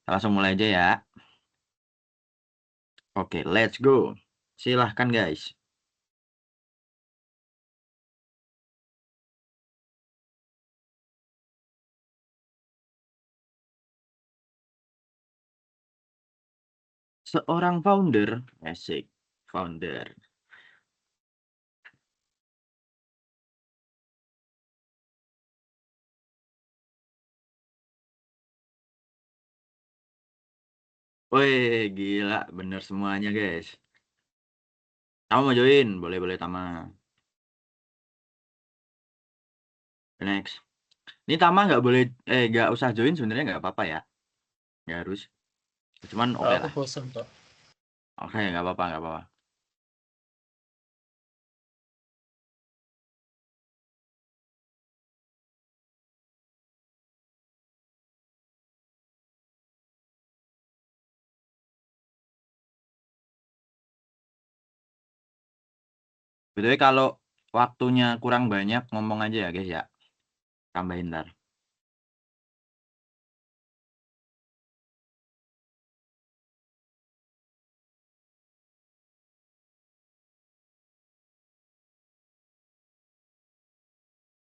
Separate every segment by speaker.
Speaker 1: Langsung mulai aja ya. Oke, let's go. Silahkan guys. Seorang founder, asik, founder. Wih, gila, bener semuanya guys. Kamu mau join? Boleh-boleh Tama. Next. Ini Tama nggak boleh, nggak usah join sebenarnya nggak apa-apa ya. Nggak harus. Cuman oke
Speaker 2: Aku
Speaker 1: lah.
Speaker 2: bosen, Pak.
Speaker 1: Oke, nggak apa-apa, nggak apa-apa. Betul kalau waktunya kurang banyak ngomong aja ya guys ya. Tambahin ntar.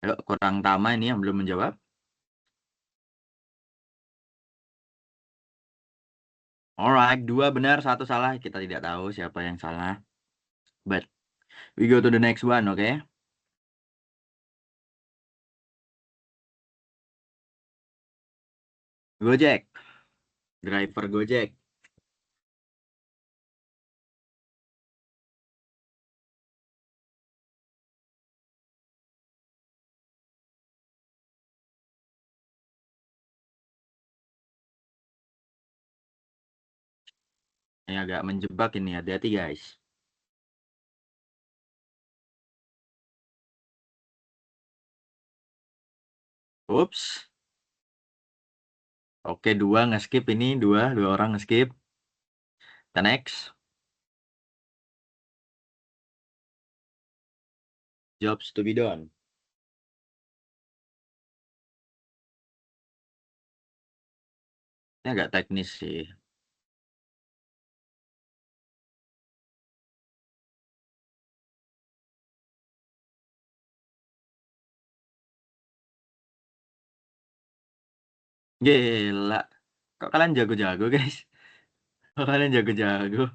Speaker 1: Ayo, kurang Tama ini yang belum menjawab. Alright, 2 benar, 1 salah. Kita tidak tahu siapa yang salah. But we go to the next one, oke? Gojek. Driver Gojek. Ini agak menjebak ini, hati-hati guys. Ups. Oke, 2 nge-skip ini, 2 orang nge-skip. The next. Jobs to be done. Ini agak teknis sih. Gila. Kok kalian jago-jago guys? Kok kalian jago-jago?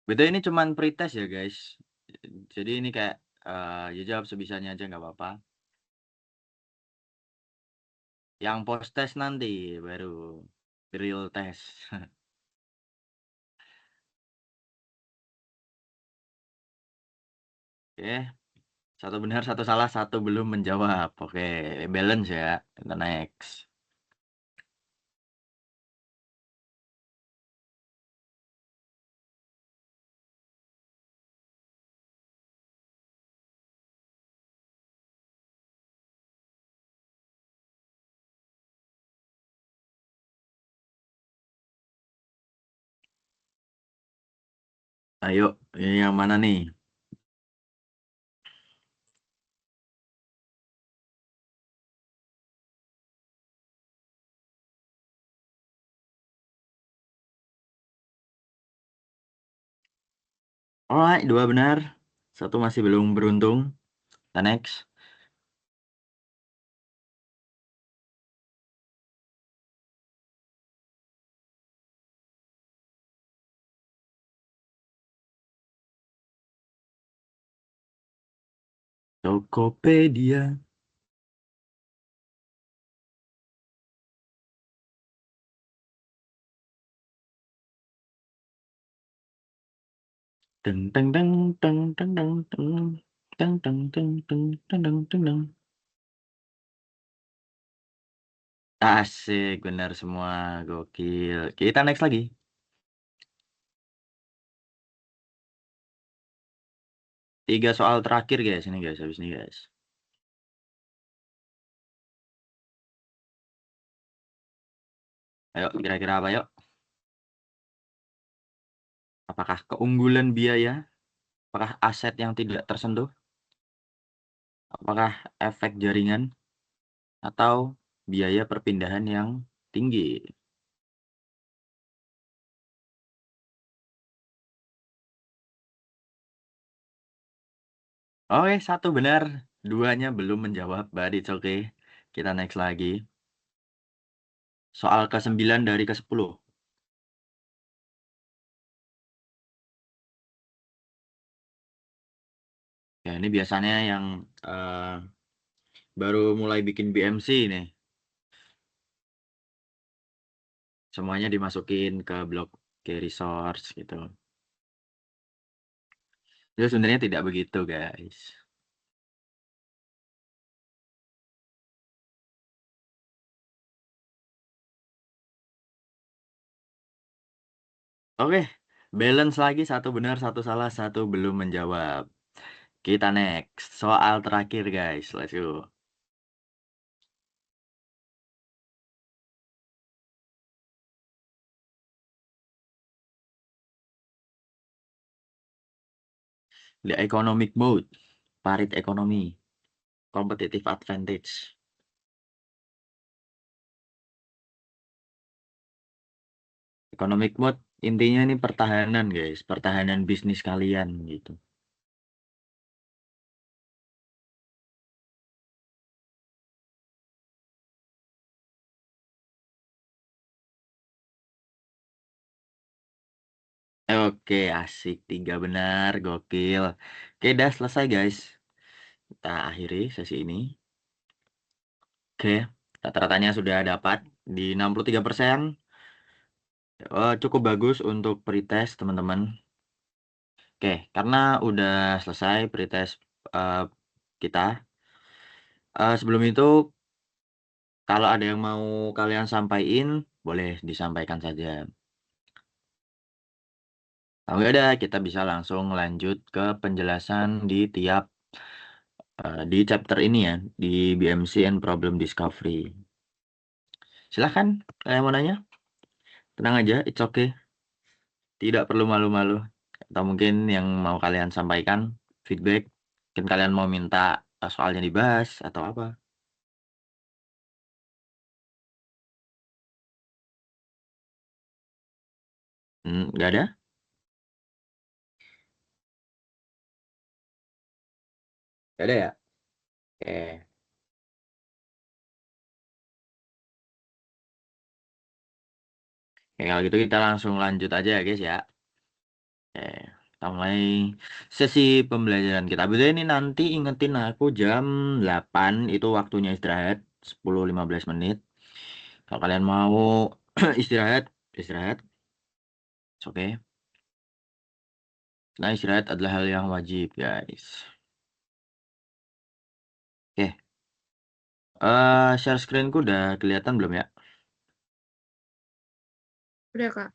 Speaker 1: Betul ini cuman pretest ya guys. Jadi ini kayak ya jawab sebisanya aja nggak apa-apa. Yang post test nanti baru real test. Oke, 1 benar, 1 salah, 1 belum menjawab. Oke, balance ya. The next. Ayo, ini yang mana nih? Alright, 2 benar. 1 masih belum beruntung. The next. Tokopedia. Teng teng teng teng teng teng teng teng teng teng teng teng teng teng teng. Asik, benar semua. Gokil. Kita next lagi. 3 soal terakhir guys ini guys, habis ini guys. Ayo, kira-kira apa yuk? Apakah keunggulan biaya? Apakah aset yang tidak tersentuh? Apakah efek jaringan? Atau biaya perpindahan yang tinggi? Oke, satu benar. Duanya belum menjawab, but it's okay. Kita next lagi. Soal ke-9 dari ke-10. Ya, ini biasanya yang baru mulai bikin BMC nih. Semuanya dimasukin ke blok ke resource gitu. Itu sebenarnya tidak begitu, guys. Oke, balance lagi, satu benar, satu salah, satu belum menjawab. Kita next. Soal terakhir, guys. Let's go. The economic mode. Parit ekonomi. Competitive advantage. Economic mode intinya ini pertahanan, guys. Pertahanan bisnis kalian gitu. Oke, asik. Tiga benar, gokil. Oke, udah selesai, guys. Kita akhiri sesi ini. Oke, rata-ratanya sudah dapat di 63%. Cukup bagus untuk pretest, teman-teman. Oke, karena udah selesai pretest eh, kita. Sebelum itu, kalau ada yang mau kalian sampaikan, boleh disampaikan saja. Kalau nggak ada, kita bisa langsung lanjut ke penjelasan di di chapter ini ya, di BMC and Problem Discovery. Silahkan, kalian mau nanya? Tenang aja, it's okay. Tidak perlu malu-malu. Atau mungkin yang mau kalian sampaikan, feedback, mungkin kalian mau minta soalnya dibahas atau apa. Nggak ada? Nggak ada ya? Oke. Oke, kalau gitu kita langsung lanjut aja ya guys ya. Oke, kita mulai sesi pembelajaran kita. Betul ini nanti ingetin aku jam 8 itu waktunya istirahat, 10-15 menit. Kalau kalian mau istirahat, istirahat. Oke. Nah, istirahat adalah hal yang wajib, guys. Oke. Share screenku udah kelihatan belum ya?
Speaker 2: Udah, Kak.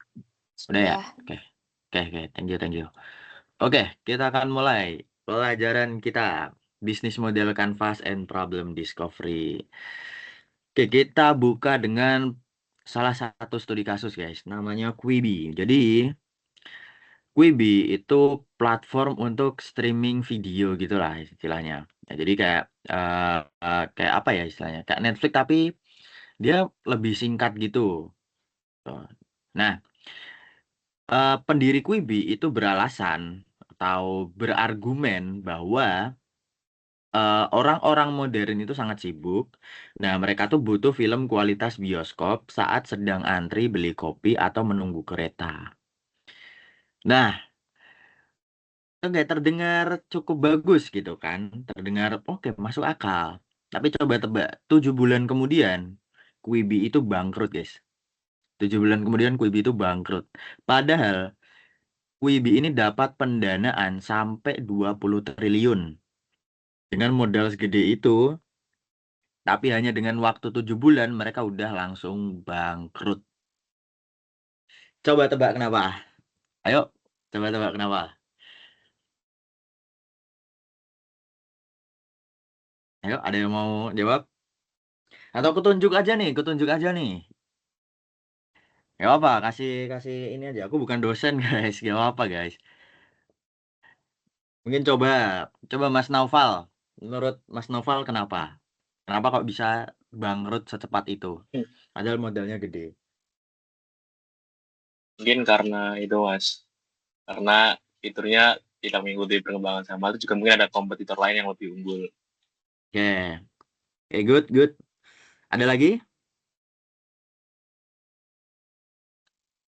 Speaker 1: Udah ya?
Speaker 2: Sudah.
Speaker 1: Oke. Oke, oke. Thank you, thank you. Oke, kita akan mulai pelajaran kita. Bisnis model Canvas and Problem Discovery. Oke, kita buka dengan salah satu studi kasus, guys. Namanya Quibi. Jadi, Quibi itu platform untuk streaming video gitu lah istilahnya. Ya, jadi kayak apa ya istilahnya? Kayak Netflix tapi dia lebih singkat gitu. Tuh. Nah, pendiri Quibi itu beralasan atau berargumen bahwa orang-orang modern itu sangat sibuk. Nah, mereka tuh butuh film kualitas bioskop saat sedang antri beli kopi atau menunggu kereta. Nah, nggak terdengar cukup bagus gitu kan? Terdengar oke, masuk akal. Tapi coba tebak, 7 bulan kemudian Quibi itu bangkrut, guys. 7 bulan kemudian Quibi itu bangkrut. Padahal Quibi ini dapat pendanaan sampai 20 triliun. Dengan modal segede itu, tapi hanya dengan waktu 7 bulan mereka udah langsung bangkrut. Coba tebak kenapa? Ayo, coba tebak kenapa? Ayo, ada yang mau jawab? Atau kutunjuk aja nih, kutunjuk aja nih. Gak apa, kasih kasih ini aja. Aku bukan dosen guys, gak apa guys. Mungkin coba, coba Mas Naufal. Menurut Mas Naufal kenapa? Kenapa kok bisa bangkrut secepat itu?
Speaker 2: Hmm,
Speaker 1: Padahal modalnya gede.
Speaker 2: Mungkin karena itu Mas, karena fiturnya tidak mengikuti perkembangan sama itu juga mungkin ada kompetitor lain yang lebih unggul.
Speaker 1: Oke, oke, good, good. Ada lagi?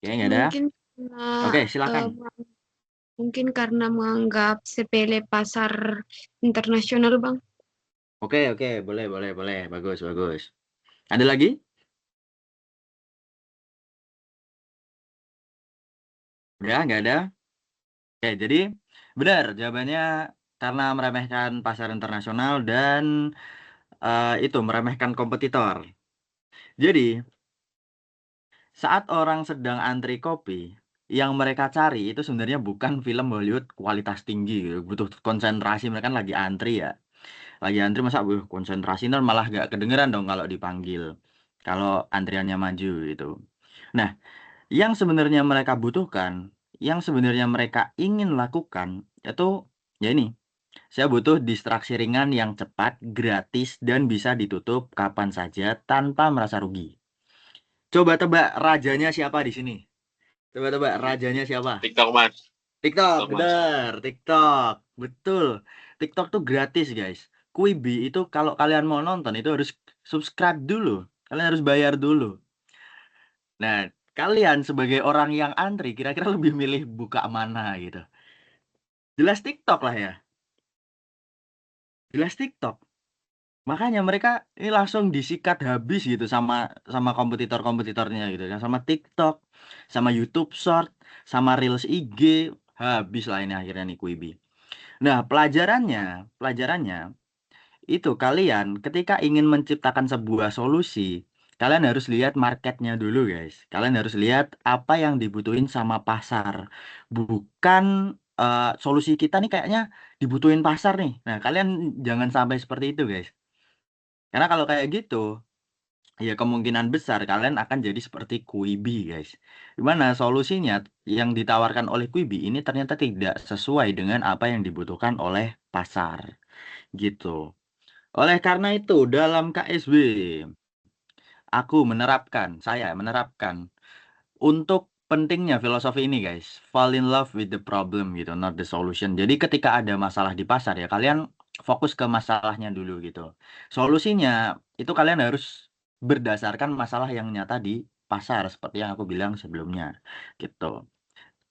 Speaker 1: Oke, nggak ada.
Speaker 3: Mungkin karena
Speaker 1: Oke,
Speaker 3: eh,
Speaker 1: silakan.
Speaker 3: mungkin karena menganggap sepele pasar internasional, Bang.
Speaker 1: Oke, oke, boleh, boleh, boleh. Bagus, bagus. Ada lagi? Udah, nggak ada. Oke, jadi benar jawabannya karena meremehkan pasar internasional dan itu meremehkan kompetitor. Jadi, saat orang sedang antri kopi, yang mereka cari itu sebenarnya bukan film Hollywood kualitas tinggi, gitu. Butuh konsentrasi. Mereka kan lagi antri ya. Lagi antri masa konsentrasi malah gak kedengeran dong kalau dipanggil. Kalau antriannya maju gitu. Nah, yang sebenarnya mereka butuhkan, yang sebenarnya mereka ingin lakukan, itu ya ini. Saya butuh distraksi ringan yang cepat, gratis, dan bisa ditutup kapan saja tanpa merasa rugi. Coba tebak rajanya siapa di sini? Coba tebak rajanya siapa?
Speaker 2: TikTok Mas,
Speaker 1: TikTok,
Speaker 2: TikTok Mas.
Speaker 1: bener. TikTok, betul. TikTok tuh gratis, guys. Quibi itu kalau kalian mau nonton itu harus subscribe dulu. Kalian harus bayar dulu. Nah, kalian sebagai orang yang antri, kira-kira lebih milih buka mana gitu? Jelas TikTok lah ya. Jelas TikTok. Makanya mereka ini langsung disikat habis gitu sama sama kompetitor-kompetitornya gitu ya. Sama TikTok, sama YouTube Short, sama Reels IG. Habis lah ini akhirnya nih Quibi. Nah, pelajarannya itu kalian ketika ingin menciptakan sebuah solusi, kalian harus lihat marketnya dulu, guys. Kalian harus lihat apa yang dibutuhin sama pasar. Bukan solusi kita nih kayaknya dibutuhin pasar nih. Nah, kalian jangan sampai seperti itu, guys. Karena kalau kayak gitu, ya kemungkinan besar kalian akan jadi seperti Quibi, guys. Dimana solusinya yang ditawarkan oleh Quibi ini ternyata tidak sesuai dengan apa yang dibutuhkan oleh pasar. Gitu. Oleh karena itu, dalam KSB, saya menerapkan untuk pentingnya filosofi ini, guys. Fall in love with the problem gitu, not the solution. Jadi ketika ada masalah di pasar ya, kalian fokus ke masalahnya dulu gitu. Solusinya itu kalian harus berdasarkan masalah yang nyata di pasar, seperti yang aku bilang sebelumnya, gitu.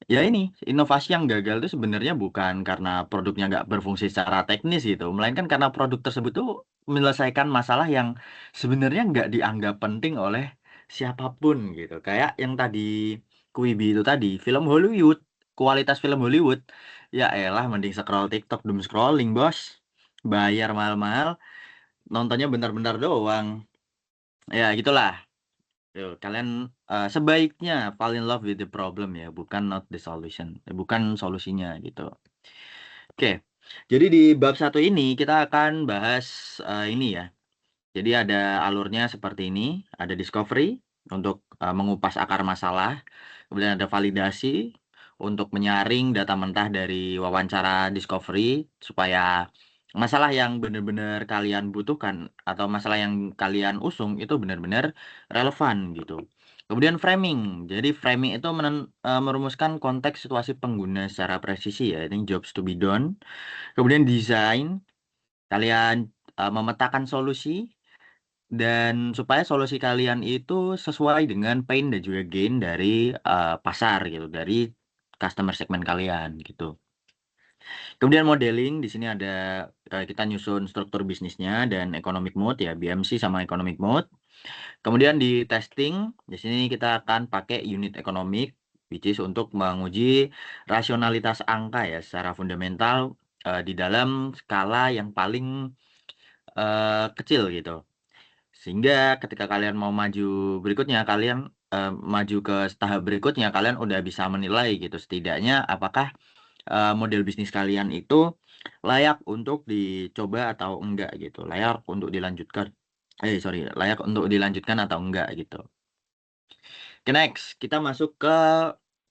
Speaker 1: Ya ini, inovasi yang gagal itu sebenarnya bukan karena produknya nggak berfungsi secara teknis gitu, melainkan karena produk tersebut tuh menyelesaikan masalah yang sebenarnya nggak dianggap penting oleh siapapun gitu. Kayak yang tadi Quibi itu tadi, film Hollywood, kualitas film Hollywood, ya elah mending scroll TikTok doom scrolling bos, bayar mahal-mahal, nontonnya bentar-bentar doang. Ya gitulah. Yo, kalian sebaiknya fall in love with the problem ya, bukan not the solution, bukan solusinya gitu. Oke, jadi di bab satu ini kita akan bahas ini ya. Jadi ada alurnya seperti ini, ada discovery untuk mengupas akar masalah, kemudian ada validasi untuk menyaring data mentah dari wawancara discovery supaya masalah yang benar-benar kalian butuhkan atau masalah yang kalian usung itu benar-benar relevan gitu. Kemudian framing. Jadi framing itu merumuskan konteks situasi pengguna secara presisi ya. Ini jobs to be done. Kemudian desain, kalian memetakan solusi dan supaya solusi kalian itu sesuai dengan pain dan juga gain dari pasar gitu, dari customer segmen kalian gitu. Kemudian modeling, di sini ada kita nyusun struktur bisnisnya dan economic mode ya, BMC sama economic mode. Kemudian di testing, di sini kita akan pakai unit economic, which is untuk menguji rasionalitas angka ya secara fundamental di dalam skala yang paling kecil gitu. Sehingga ketika kalian mau maju berikutnya, kalian maju ke tahap berikutnya, kalian udah bisa menilai gitu. Setidaknya apakah model bisnis kalian itu layak untuk dicoba atau enggak gitu. Layak untuk dilanjutkan. Sorry, layak untuk dilanjutkan atau enggak gitu. Oke, next kita masuk ke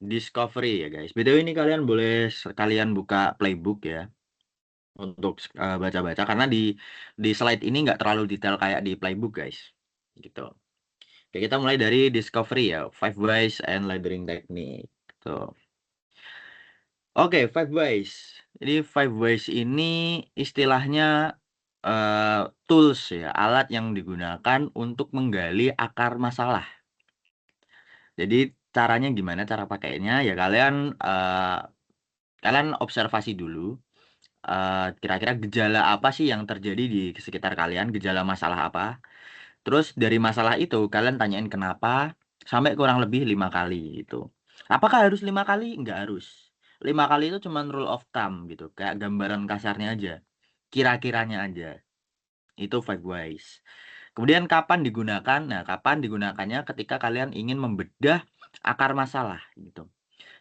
Speaker 1: discovery ya guys. BTW ini kalian boleh sekalian buka playbook ya untuk baca-baca karena di slide ini nggak terlalu detail kayak di playbook guys. Gitu. Oke, kita mulai dari discovery ya, five ways and lettering technique. Gitu. Oke, five ways. Jadi five ways ini istilahnya tools ya, alat yang digunakan untuk menggali akar masalah. Jadi caranya gimana cara pakainya? Ya kalian observasi dulu. Kira-kira gejala apa sih yang terjadi di sekitar kalian? Gejala masalah apa? Terus dari masalah itu kalian tanyain kenapa sampai kurang lebih 5 kali gitu. Apakah harus 5 kali? Nggak harus. 5 kali itu cuma rule of thumb gitu, kayak gambaran kasarnya aja, kira-kiranya aja. Itu five ways. Kemudian kapan digunakan? Nah, kapan digunakannya ketika kalian ingin membedah akar masalah gitu.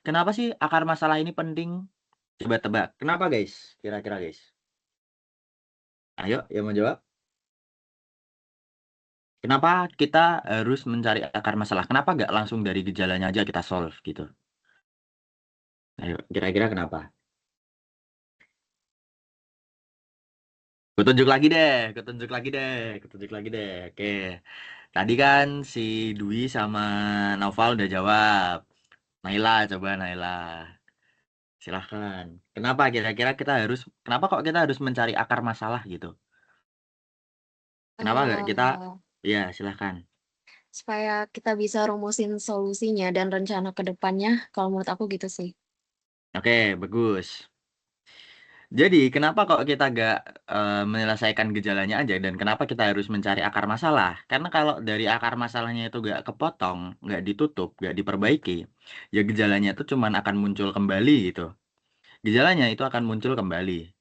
Speaker 1: Kenapa sih akar masalah ini penting? Coba tebak. Kenapa guys? Kira-kira guys. Ayo, yang mau jawab. Kenapa kita harus mencari akar masalah? Kenapa nggak langsung dari gejalanya aja kita solve gitu? Ayo, kira-kira kenapa? Kutunjuk lagi deh, kutunjuk lagi deh, kutunjuk lagi deh. Oke, tadi kan si Dwi sama Naufal udah jawab. Naila, coba Naila. Silahkan. Kenapa kira-kira kenapa kok kita harus mencari akar masalah gitu? Kenapa nggak kita,
Speaker 4: Eh,
Speaker 1: ya silahkan.
Speaker 4: supaya kita bisa rumusin solusinya dan rencana ke depannya, kalau menurut aku gitu sih.
Speaker 1: Oke, bagus. Jadi, kenapa kok kita nggak menyelesaikan gejalanya aja dan kenapa kita harus mencari akar masalah? Karena kalau dari akar masalahnya itu nggak kepotong, nggak ditutup, nggak diperbaiki, ya gejalanya itu cuman akan muncul kembali gitu. Gejalanya itu akan muncul kembali.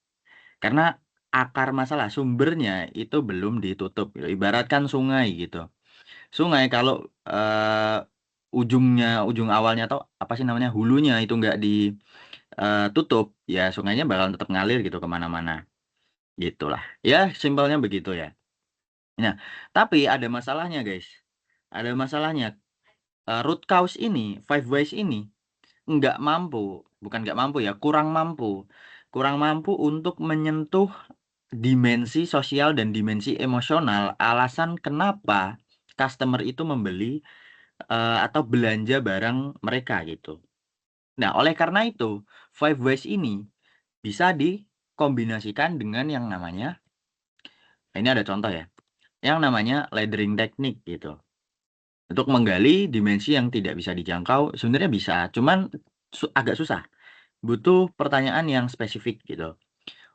Speaker 1: Karena akar masalah, sumbernya itu belum ditutup. Gitu. Ibaratkan sungai gitu. Sungai kalau ujung awalnya atau apa sih namanya, hulunya itu nggak ditutup, ya sungainya bakal tetap ngalir gitu kemana-mana. Gitulah. Ya, simpelnya begitu ya. Nah, tapi ada masalahnya, guys. Ada masalahnya. Root cause ini, five ways ini, nggak mampu. Bukan nggak mampu ya, kurang mampu. Kurang mampu untuk menyentuh dimensi sosial dan dimensi emosional. Alasan kenapa customer itu membeli atau belanja barang mereka gitu. Nah, oleh karena itu, five ways ini bisa dikombinasikan dengan yang namanya, ini ada contoh ya, yang namanya laddering technique gitu. Untuk menggali dimensi yang tidak bisa dijangkau, sebenarnya bisa, cuman agak susah. Butuh pertanyaan yang spesifik gitu.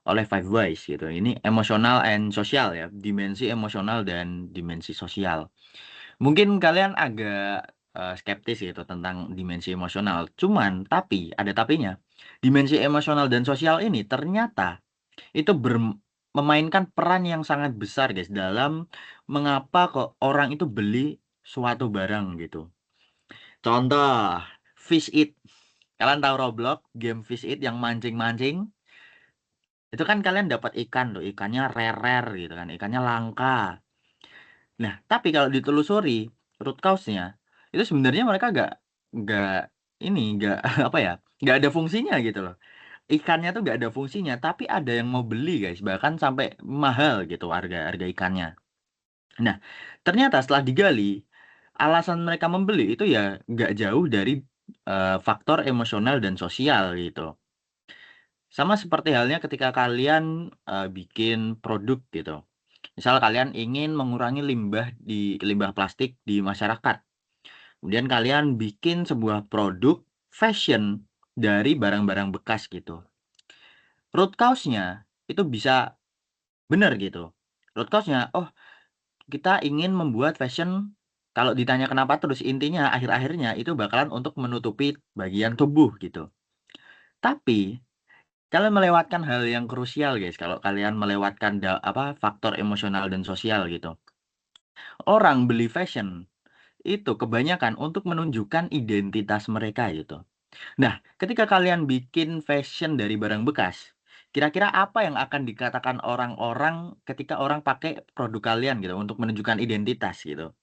Speaker 1: Oleh five ways gitu. Ini emosional and sosial ya, dimensi emosional dan dimensi sosial. Mungkin kalian agak skeptis gitu tentang dimensi emosional. Cuman, tapi, ada tapinya. Dimensi emosional dan sosial ini ternyata itu memainkan peran yang sangat besar guys dalam mengapa kok orang itu beli suatu barang gitu. Contoh, Fish It. Kalian tahu Roblox, game Fish It yang mancing-mancing? Itu kan kalian dapat ikan tuh, ikannya rare-rare gitu kan, ikannya langka. Nah, tapi kalau ditelusuri root cause-nya, itu sebenarnya mereka nggak nggak apa ya, nggak ada fungsinya gitu loh. Ikannya tuh nggak ada fungsinya, tapi ada yang mau beli guys, bahkan sampai mahal gitu harga harga ikannya. Nah, ternyata setelah digali, alasan mereka membeli itu ya nggak jauh dari faktor emosional dan sosial gitu. Sama seperti halnya ketika kalian bikin produk gitu. Misal kalian ingin mengurangi limbah plastik di masyarakat. Kemudian kalian bikin sebuah produk fashion dari barang-barang bekas gitu. Root cause-nya itu bisa benar gitu. Root cause-nya, oh kita ingin membuat fashion, kalau ditanya kenapa terus intinya akhir-akhirnya itu bakalan untuk menutupi bagian tubuh gitu. Tapi kalian melewatkan hal yang krusial guys kalau kalian melewatkan faktor emosional dan sosial gitu. Orang beli fashion itu kebanyakan untuk menunjukkan identitas mereka gitu. Nah, ketika kalian bikin fashion dari barang bekas, kira-kira apa yang akan dikatakan orang-orang ketika orang pakai produk kalian gitu untuk menunjukkan identitas gitu?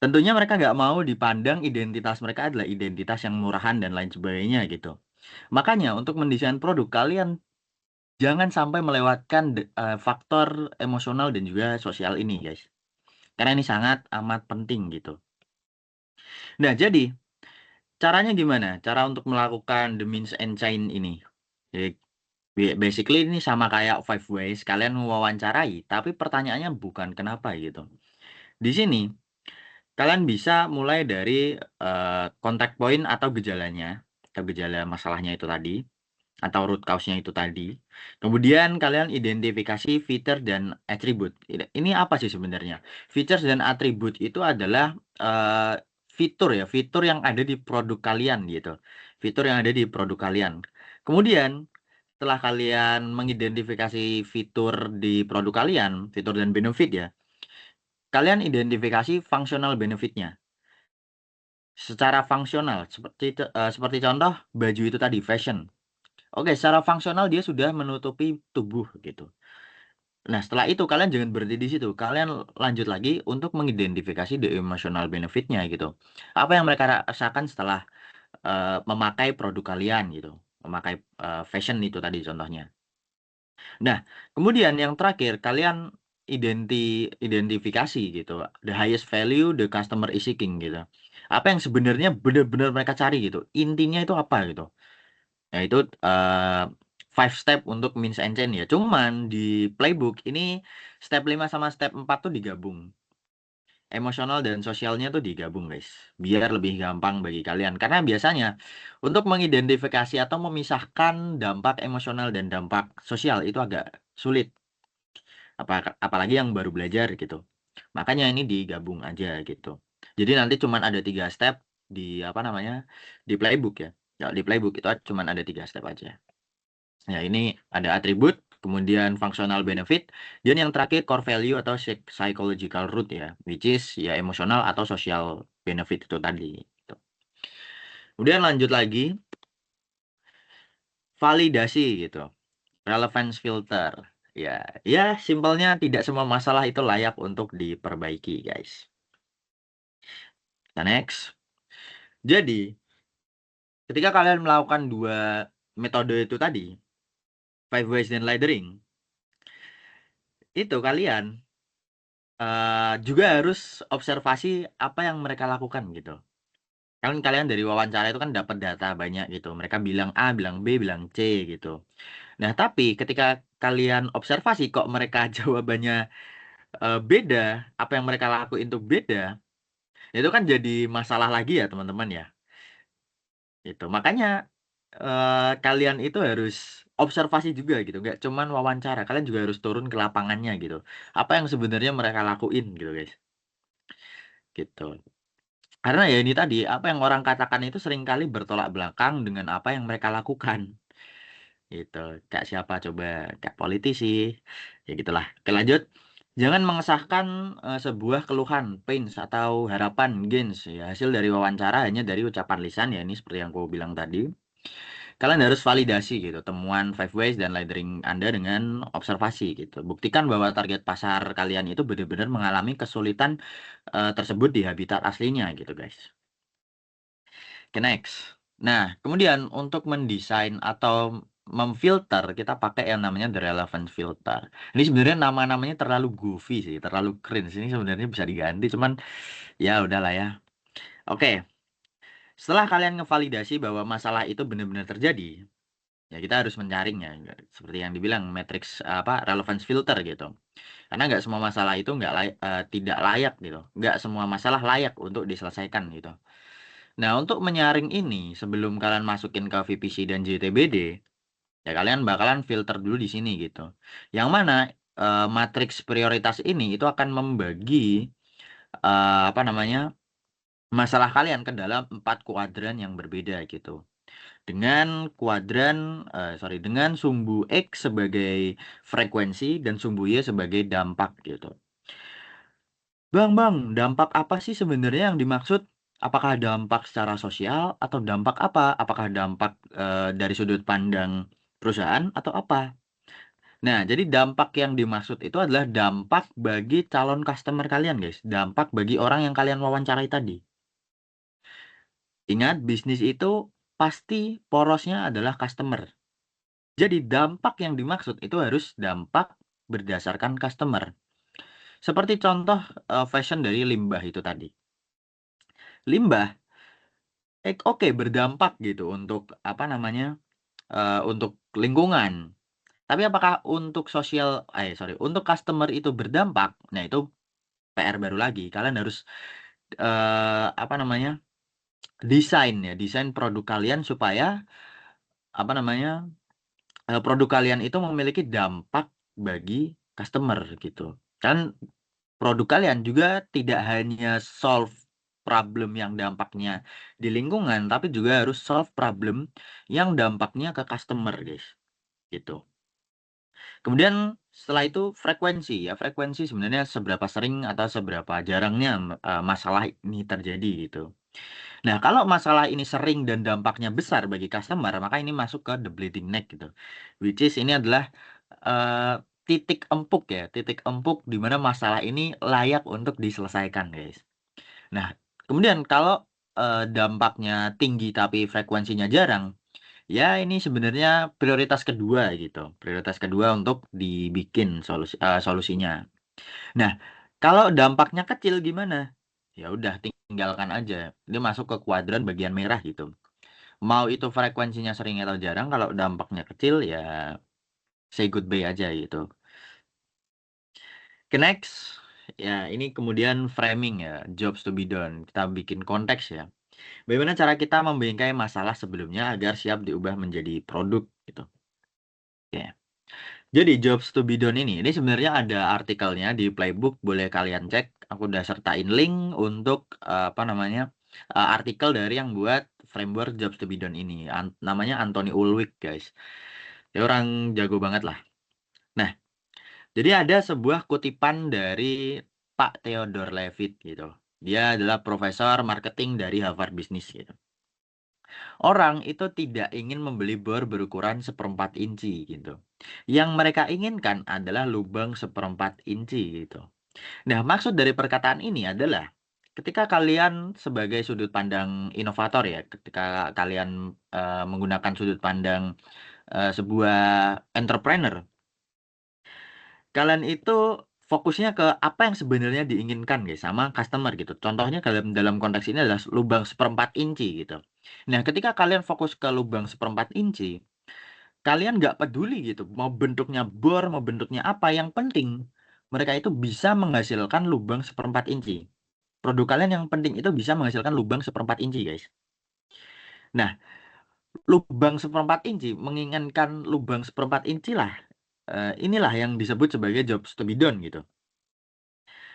Speaker 1: Tentunya mereka nggak mau dipandang identitas mereka adalah identitas yang murahan dan lain sebagainya gitu. Makanya untuk mendesain produk kalian jangan sampai melewatkan faktor emosional dan juga sosial ini, guys. Karena ini sangat amat penting gitu. Nah, jadi caranya gimana? Cara untuk melakukan the means and chain ini. Jadi, basically ini sama kayak five ways. Kalian mewawancarai, tapi pertanyaannya bukan kenapa gitu. Di sini kalian bisa mulai dari contact point atau gejalanya, atau gejala masalahnya itu tadi, atau root cause-nya itu tadi. Kemudian kalian identifikasi fitur dan atribut. Ini apa sih sebenarnya? Features dan atribut itu adalah fitur ya, fitur yang ada di produk kalian gitu. Fitur yang ada di produk kalian. Kemudian setelah kalian mengidentifikasi fitur di produk kalian, fitur dan benefit ya, kalian identifikasi functional benefitnya. Secara fungsional, seperti contoh baju itu tadi, fashion. Oke, secara fungsional dia sudah menutupi tubuh gitu. Nah, setelah itu kalian jangan berhenti di situ. Kalian lanjut lagi untuk mengidentifikasi the emotional benefit-nya gitu. Apa yang mereka rasakan setelah memakai produk kalian gitu. Memakai fashion itu tadi contohnya. Nah, kemudian yang terakhir kalian identifikasi gitu. The highest value the customer is seeking gitu. Apa yang sebenarnya benar-benar mereka cari gitu. Intinya itu apa gitu. Yaitu 5 step untuk means and chain ya. Cuman di playbook ini step 5 sama step 4 tuh digabung. Emosional dan sosialnya tuh digabung, guys. Biar lebih gampang bagi kalian. Karena biasanya untuk mengidentifikasi atau memisahkan dampak emosional dan dampak sosial itu agak sulit. Apalagi yang baru belajar gitu. Makanya ini digabung aja gitu. Jadi nanti cuman ada 3 step di apa namanya? Di playbook ya. Ya, di playbook itu cuman ada 3 step aja. Ya, ini ada atribut, kemudian functional benefit, dan yang terakhir core value atau psychological root ya, which is ya emosional atau social benefit itu tadi. Gitu. Kemudian lanjut lagi, validasi gitu, relevance filter. Ya, ya simpelnya tidak semua masalah itu layak untuk diperbaiki, guys. Nah, next. Jadi, ketika kalian melakukan 2 metode itu tadi, five ways dan laddering, itu kalian juga harus observasi apa yang mereka lakukan gitu. Kan kalian dari wawancara itu kan dapat data banyak gitu. Mereka bilang A, bilang B, bilang C gitu. Nah, tapi ketika kalian observasi kok mereka jawabannya beda, apa yang mereka lakuin itu beda, itu kan jadi masalah lagi ya teman-teman ya. Itu makanya kalian itu harus observasi juga gitu, nggak cuman wawancara. Kalian juga harus turun ke lapangannya gitu. Apa yang sebenarnya mereka lakuin gitu guys. Gitu. Karena ya ini tadi, apa yang orang katakan itu seringkali bertolak belakang dengan apa yang mereka lakukan. Gitu. Kayak siapa coba? Kayak politisi. Ya gitulah. Oke, lanjut. Jangan mengesahkan sebuah keluhan, pains atau harapan, gains ya hasil dari wawancara hanya dari ucapan lisan ya ini seperti yang aku bilang tadi. Kalian harus validasi gitu temuan five ways dan laddering Anda dengan observasi gitu. Buktikan bahwa target pasar kalian itu benar-benar mengalami kesulitan tersebut di habitat aslinya gitu guys. Oke, next. Nah, kemudian untuk mendesain atau memfilter, kita pakai yang namanya the relevant filter. Ini sebenarnya nama-namanya terlalu goofy sih, terlalu cringe. Ini sebenarnya bisa diganti, cuman ya udahlah ya. Oke, setelah kalian ngevalidasi bahwa masalah itu benar-benar terjadi, ya kita harus mencarinya. Seperti yang dibilang matrix apa relevance filter gitu. Karena nggak semua masalah itu tidak layak gitu. Nggak semua masalah layak untuk diselesaikan gitu. Nah, untuk menyaring ini, sebelum kalian masukin ke VPC dan JTBD, ya kalian bakalan filter dulu di sini gitu. Yang mana matriks prioritas ini itu akan membagi apa namanya masalah kalian ke dalam 4 kuadran yang berbeda gitu. Dengan dengan sumbu X sebagai frekuensi dan sumbu Y sebagai dampak gitu. Bang, dampak apa sih sebenarnya yang dimaksud? Apakah dampak secara sosial atau dampak apa? Apakah dampak dari sudut pandang perusahaan atau apa? Nah, jadi dampak yang dimaksud itu adalah dampak bagi calon customer kalian, guys. Dampak bagi orang yang kalian wawancarai tadi. Ingat, bisnis itu pasti porosnya adalah customer. Jadi dampak yang dimaksud itu harus dampak berdasarkan customer. Seperti contoh fashion dari limbah itu tadi. Limbah, oke berdampak gitu untuk apa namanya, untuk lingkungan. Tapi apakah untuk untuk customer itu berdampak? Nah itu PR baru lagi. Kalian harus apa namanya, desain produk kalian supaya apa namanya, produk kalian itu memiliki dampak bagi customer gitu. Kan produk kalian juga tidak hanya solve problem yang dampaknya di lingkungan, tapi juga harus solve problem yang dampaknya ke customer, guys. Gitu. Kemudian setelah itu frekuensi ya, frekuensi sebenarnya seberapa sering atau seberapa jarangnya masalah ini terjadi gitu. Nah, kalau masalah ini sering dan dampaknya besar bagi customer, maka ini masuk ke the bleeding neck gitu. Which is ini adalah uh, titik empuk ya, titik empuk di mana masalah ini layak untuk diselesaikan, guys. Nah, kemudian kalau dampaknya tinggi tapi frekuensinya jarang, ya ini sebenarnya prioritas kedua gitu. Prioritas kedua untuk dibikin solusinya. Nah, kalau dampaknya kecil gimana? Ya udah tinggalkan aja. Dia masuk ke kuadran bagian merah gitu. Mau itu frekuensinya sering atau jarang, kalau dampaknya kecil ya say goodbye aja gitu. Oke, next. Ya, ini kemudian framing ya, jobs to be done. Kita bikin konteks ya. Bagaimana cara kita membingkai masalah sebelumnya agar siap diubah menjadi produk gitu. Oke. Jadi jobs to be done ini sebenarnya ada artikelnya di Playbook, boleh kalian cek. Aku udah sertain link untuk apa namanya, artikel dari yang buat framework jobs to be done ini. Namanya Anthony Ulrich, guys. Dia orang jago banget lah. Nah, jadi ada sebuah kutipan dari Pak Theodore Levitt gitu. Dia adalah profesor marketing dari Harvard Business gitu. Orang itu tidak ingin membeli bor berukuran 1/4 inci gitu. Yang mereka inginkan adalah lubang 1/4 inci gitu. Nah, maksud dari perkataan ini adalah ketika kalian sebagai sudut pandang inovator ya, ketika kalian menggunakan sudut pandang sebuah entrepreneur, kalian itu fokusnya ke apa yang sebenarnya diinginkan guys sama customer gitu. Contohnya dalam konteks ini adalah lubang 1/4 inci gitu. Nah, ketika kalian fokus ke lubang 1/4 inci, kalian nggak peduli gitu, mau bentuknya bor, mau bentuknya apa, yang penting mereka itu bisa menghasilkan lubang 1/4 inci. Produk kalian yang penting itu bisa menghasilkan lubang 1/4 inci, guys. Nah, lubang 1/4 inci, menginginkan lubang 1/4 inci lah, inilah yang disebut sebagai jobs to be done gitu.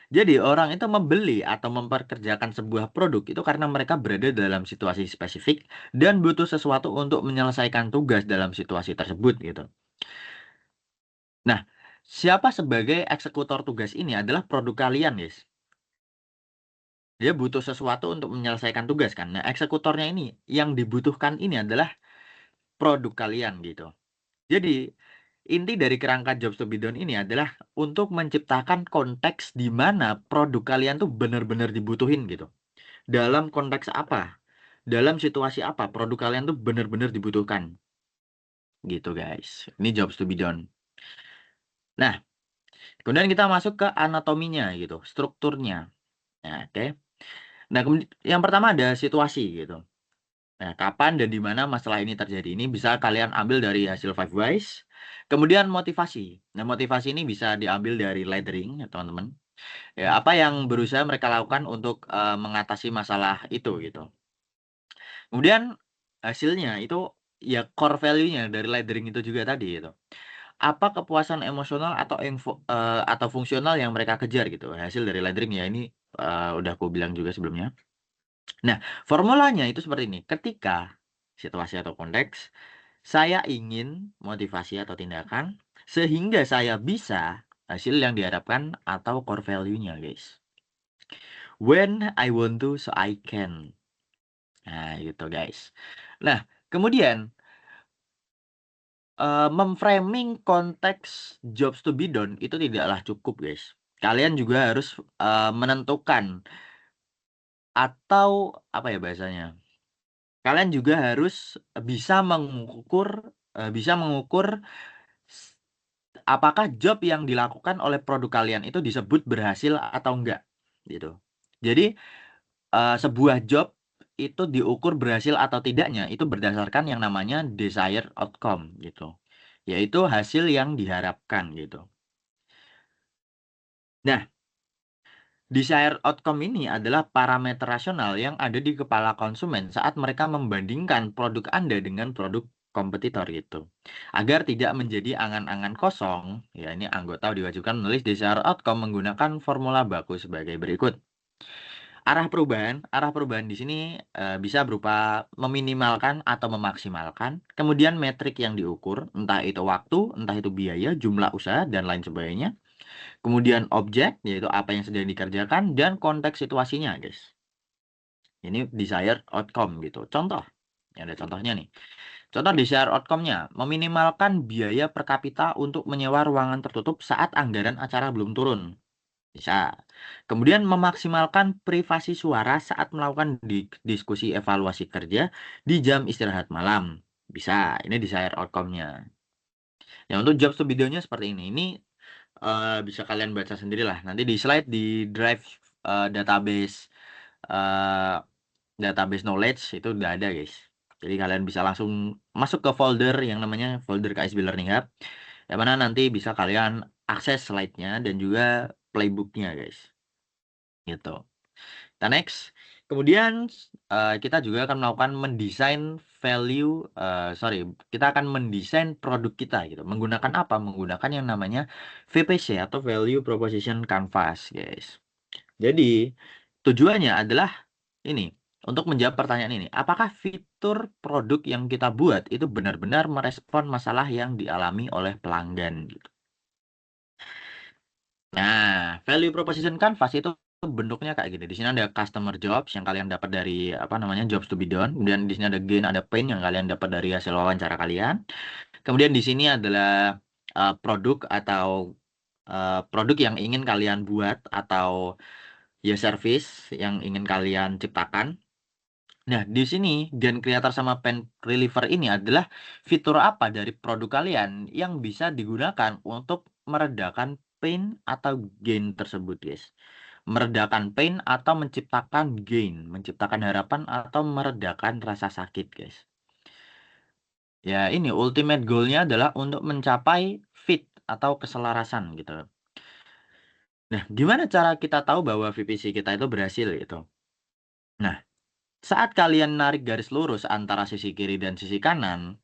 Speaker 1: Jadi orang itu membeli atau memperkerjakan sebuah produk itu karena mereka berada dalam situasi spesifik dan butuh sesuatu untuk menyelesaikan tugas dalam situasi tersebut gitu. Nah, siapa sebagai eksekutor tugas ini adalah produk kalian, guys. Dia butuh sesuatu untuk menyelesaikan tugas kan. Nah, eksekutornya ini yang dibutuhkan ini adalah produk kalian gitu. Jadi, inti dari kerangka jobs to be done ini adalah untuk menciptakan konteks di mana produk kalian tuh benar-benar dibutuhin gitu. Dalam konteks apa? Dalam situasi apa produk kalian tuh benar-benar dibutuhkan. Gitu, guys. Ini jobs to be done. Nah, kemudian kita masuk ke anatominya gitu, strukturnya. Nah, oke. Nah, yang pertama ada situasi gitu. Nah, kapan dan di mana masalah ini terjadi ini bisa kalian ambil dari hasil Five Whys. Kemudian motivasi. Nah, motivasi ini bisa diambil dari lettering ya, teman-teman. Ya, apa yang berusaha mereka lakukan untuk mengatasi masalah itu gitu. Kemudian hasilnya itu ya core value-nya dari lettering itu juga tadi gitu. Apa kepuasan emosional atau fungsional yang mereka kejar gitu. Hasil dari lettering ya ini udah aku bilang juga sebelumnya. Nah, formulanya itu seperti ini. Ketika situasi atau konteks, saya ingin motivasi atau tindakan sehingga saya bisa hasil yang diharapkan atau core value-nya, guys. When I want to, so I can. Nah, gitu, guys. Nah, kemudian memframing konteks jobs to be done itu tidaklah cukup, guys. Kalian juga harus menentukan atau apa ya bahasanya? Kalian juga harus bisa mengukur apakah job yang dilakukan oleh produk kalian itu disebut berhasil atau enggak gitu. Jadi sebuah job itu diukur berhasil atau tidaknya itu berdasarkan yang namanya desired outcome gitu. Yaitu hasil yang diharapkan gitu. Nah, desired outcome ini adalah parameter rasional yang ada di kepala konsumen saat mereka membandingkan produk Anda dengan produk kompetitor gitu. Agar tidak menjadi angan-angan kosong, ya ini anggota diwajibkan menulis desired outcome menggunakan formula baku sebagai berikut. Arah perubahan di sini bisa berupa meminimalkan atau memaksimalkan, kemudian metrik yang diukur, entah itu waktu, entah itu biaya, jumlah usaha, dan lain sebagainya. Kemudian objek, yaitu apa yang sedang dikerjakan, dan konteks situasinya, guys. Ini desired outcome gitu. Contoh, ya ada contohnya nih. Contoh desired outcome-nya, meminimalkan biaya per kapita untuk menyewa ruangan tertutup saat anggaran acara belum turun. Bisa. Kemudian memaksimalkan privasi suara saat melakukan diskusi evaluasi kerja di jam istirahat malam. Bisa. Ini desired outcome-nya. Ya untuk jobs to be-nya seperti ini. Ini bisa kalian baca sendiri lah. Nanti di slide di drive database knowledge itu udah ada, guys. Jadi kalian bisa langsung masuk ke folder yang namanya folder KSB Learning Hub. Yang mana nanti bisa kalian akses slide-nya dan juga playbook-nya, guys. Gitu. Kita next. Kemudian kita juga akan melakukan kita akan mendesain produk kita gitu. Menggunakan apa? Menggunakan yang namanya VPC atau Value Proposition Canvas, guys. Jadi tujuannya adalah ini, untuk menjawab pertanyaan ini, apakah fitur produk yang kita buat itu benar-benar merespon masalah yang dialami oleh pelanggan gitu. Nah, value proposition canvas itu bentuknya kayak gini. Di sini ada customer jobs yang kalian dapat dari jobs to be done. Kemudian di sini ada gain, ada pain yang kalian dapat dari hasil wawancara kalian. Kemudian di sini adalah produk atau produk yang ingin kalian buat atau ya service yang ingin kalian ciptakan. Nah, di sini gain creator sama pain reliever ini adalah fitur apa dari produk kalian yang bisa digunakan untuk meredakan pain atau gain tersebut, guys. Meredakan pain atau menciptakan gain, menciptakan harapan atau meredakan rasa sakit, guys. Ya, ini ultimate goal-nya adalah untuk mencapai fit atau keselarasan gitu. Nah, gimana cara kita tahu bahwa VPC kita itu berhasil gitu? Nah, saat kalian narik garis lurus antara sisi kiri dan sisi kanan,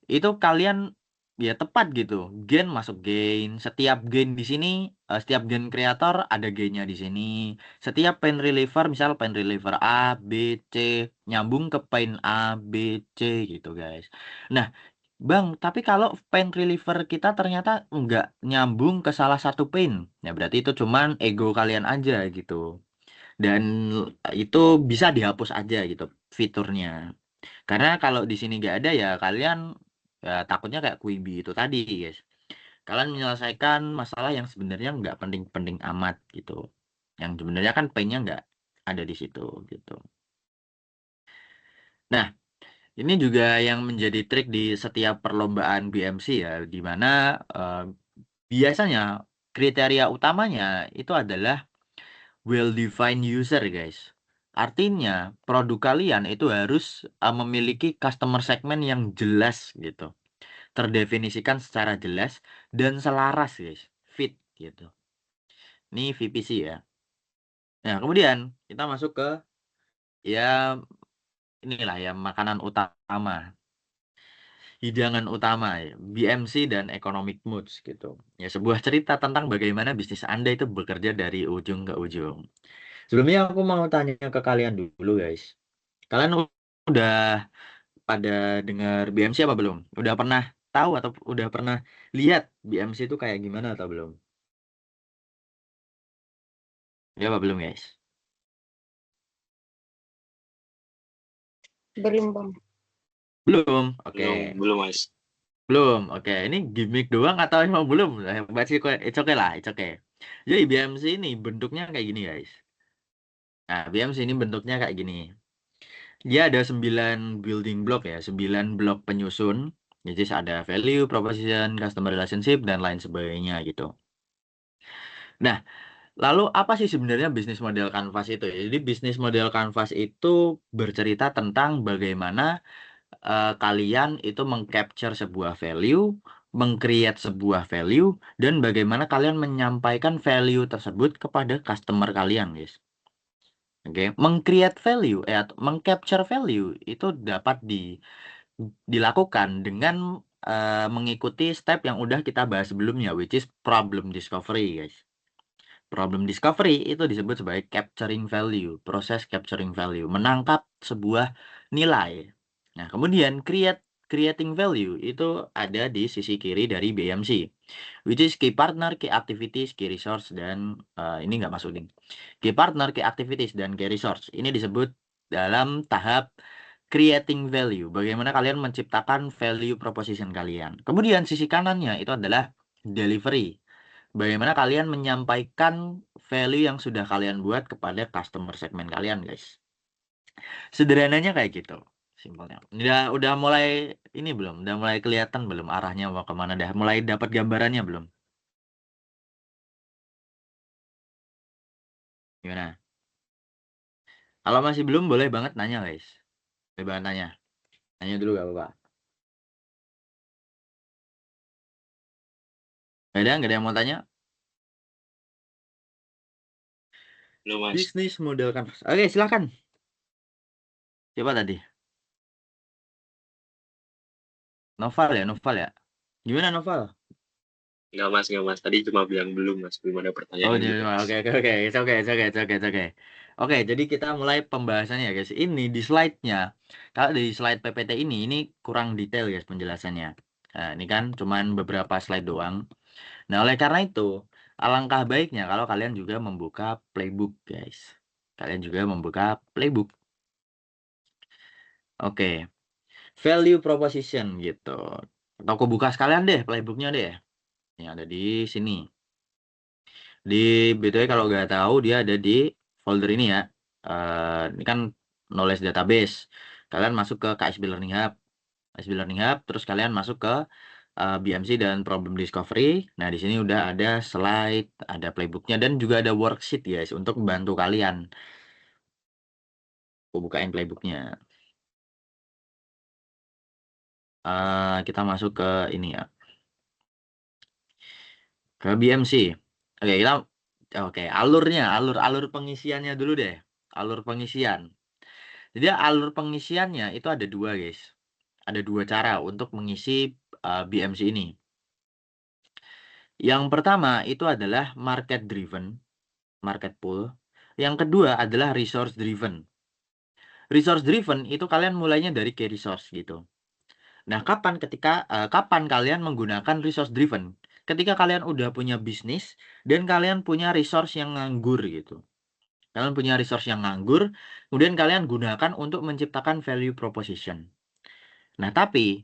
Speaker 1: itu kalian ya tepat gitu. Gain masuk gain. Setiap gain di sini, setiap gain kreator ada gainnya di sini. Setiap pain reliever, misal pain reliever A, B, C, nyambung ke pain A, B, C gitu, guys. Nah, Bang, tapi kalau pain reliever kita ternyata nggak nyambung ke salah satu pain, ya berarti itu cuman ego kalian aja gitu. Dan itu bisa dihapus aja gitu fiturnya. Karena kalau di sini nggak ada ya kalian ya, takutnya kayak Quibi itu tadi, guys. Kalian menyelesaikan masalah yang sebenarnya nggak penting-penting amat gitu. Yang sebenarnya kan painnya nggak ada di situ gitu. Nah, ini juga yang menjadi trik di setiap perlombaan BMC ya, di mana biasanya kriteria utamanya itu adalah well-defined user, guys. Artinya, produk kalian itu harus memiliki customer segment yang jelas gitu. Terdefinisikan secara jelas dan selaras, guys. Fit gitu. Ini VPC ya. Nah, kemudian kita masuk ke ya inilah ya makanan utama, hidangan utama ya, BMC dan economic moods gitu. Ya sebuah cerita tentang bagaimana bisnis Anda itu bekerja dari ujung ke ujung. Sebelumnya aku mau tanya ke kalian dulu, guys. Kalian udah pada dengar BMC apa belum? Udah pernah tahu atau udah pernah lihat BMC itu kayak gimana atau belum? Ya apa belum, guys?
Speaker 3: Belum, Bang.
Speaker 1: Belum. Oke.
Speaker 2: Belum, Mas.
Speaker 1: Belum. Oke, ini gimmick doang atau emang belum? Hebat sih, it's okay lah, it's okay. Jadi BMC ini bentuknya kayak gini, guys. Nah, BMC ini bentuknya kayak gini. Dia ada 9 building block ya, 9 blok penyusun. Jadi ada value, proposition, customer relationship, dan lain sebagainya gitu. Nah, lalu apa sih sebenarnya bisnis model Canvas itu ya? Jadi bisnis model Canvas itu bercerita tentang bagaimana kalian itu mengcapture sebuah value, mengcreate sebuah value, dan bagaimana kalian menyampaikan value tersebut kepada customer kalian, guys. Oke, mengcreate value atau mengcapture value itu dapat dilakukan dengan mengikuti step yang udah kita bahas sebelumnya, which is problem discovery, guys. Problem discovery itu disebut sebagai capturing value, proses capturing value, menangkap sebuah nilai. Nah, kemudian creating value itu ada di sisi kiri dari BMC, which is key partner, key activities, key resource, dan ini nggak masuk link. Key partner, key activities, dan key resource. Ini disebut dalam tahap creating value, bagaimana kalian menciptakan value proposition kalian. Kemudian sisi kanannya itu adalah delivery. Bagaimana kalian menyampaikan value yang sudah kalian buat kepada customer segmen kalian, guys. Sederhananya kayak gitu, simpelnya. Udah mulai ini belum? Udah mulai kelihatan belum arahnya mau kemana? Dah mulai dapat gambarannya belum? Gimana? Kalau masih belum, boleh banget nanya, guys. Boleh banget nanya. Nanya dulu gak apa-apa. Nggak ada yang mau tanya?
Speaker 2: Belum, Mas.
Speaker 1: Bisnis model Canvas. Oke, silakan. Coba tadi. Novel ya? Gimana Novel?
Speaker 2: Enggak, Mas. Tadi cuma bilang belum, Mas. Belum ada
Speaker 1: Oh,
Speaker 2: pertanyaan
Speaker 1: jadi
Speaker 2: gitu.
Speaker 1: oke. It's okay. Oke, jadi kita mulai pembahasannya, guys. Ini di slide-nya. Kalau di slide PPT ini kurang detail, guys, penjelasannya. Nah, ini kan cuman beberapa slide doang. Nah, oleh karena itu, alangkah baiknya kalau kalian juga membuka playbook, guys. Kalian juga membuka playbook. Oke. Value proposition gitu. Atau aku buka sekalian deh playbooknya deh. Yang ada di sini. Di BTW kalau nggak tahu dia ada di folder ini ya. Ini kan knowledge database. Kalian masuk ke KSB Learning Hub. KSB Learning Hub, terus kalian masuk ke BMC dan Problem Discovery. Nah, di sini udah ada slide, ada playbooknya, dan juga ada worksheet, guys, untuk membantu kalian. Aku bukain playbooknya. Kita masuk ke ini ya. Ke BMC. Oke, alur pengisiannya dulu deh. Alur pengisian. Jadi alur pengisiannya itu ada dua, guys. Ada dua cara untuk mengisi BMC ini. Yang pertama itu adalah market driven, market pool. Yang kedua adalah resource driven. Resource driven itu kalian mulainya dari key resource gitu. Nah, kapan kalian menggunakan resource driven? Ketika kalian udah punya bisnis dan kalian punya resource yang nganggur gitu. Kalian punya resource yang nganggur, kemudian kalian gunakan untuk menciptakan value proposition. Nah, tapi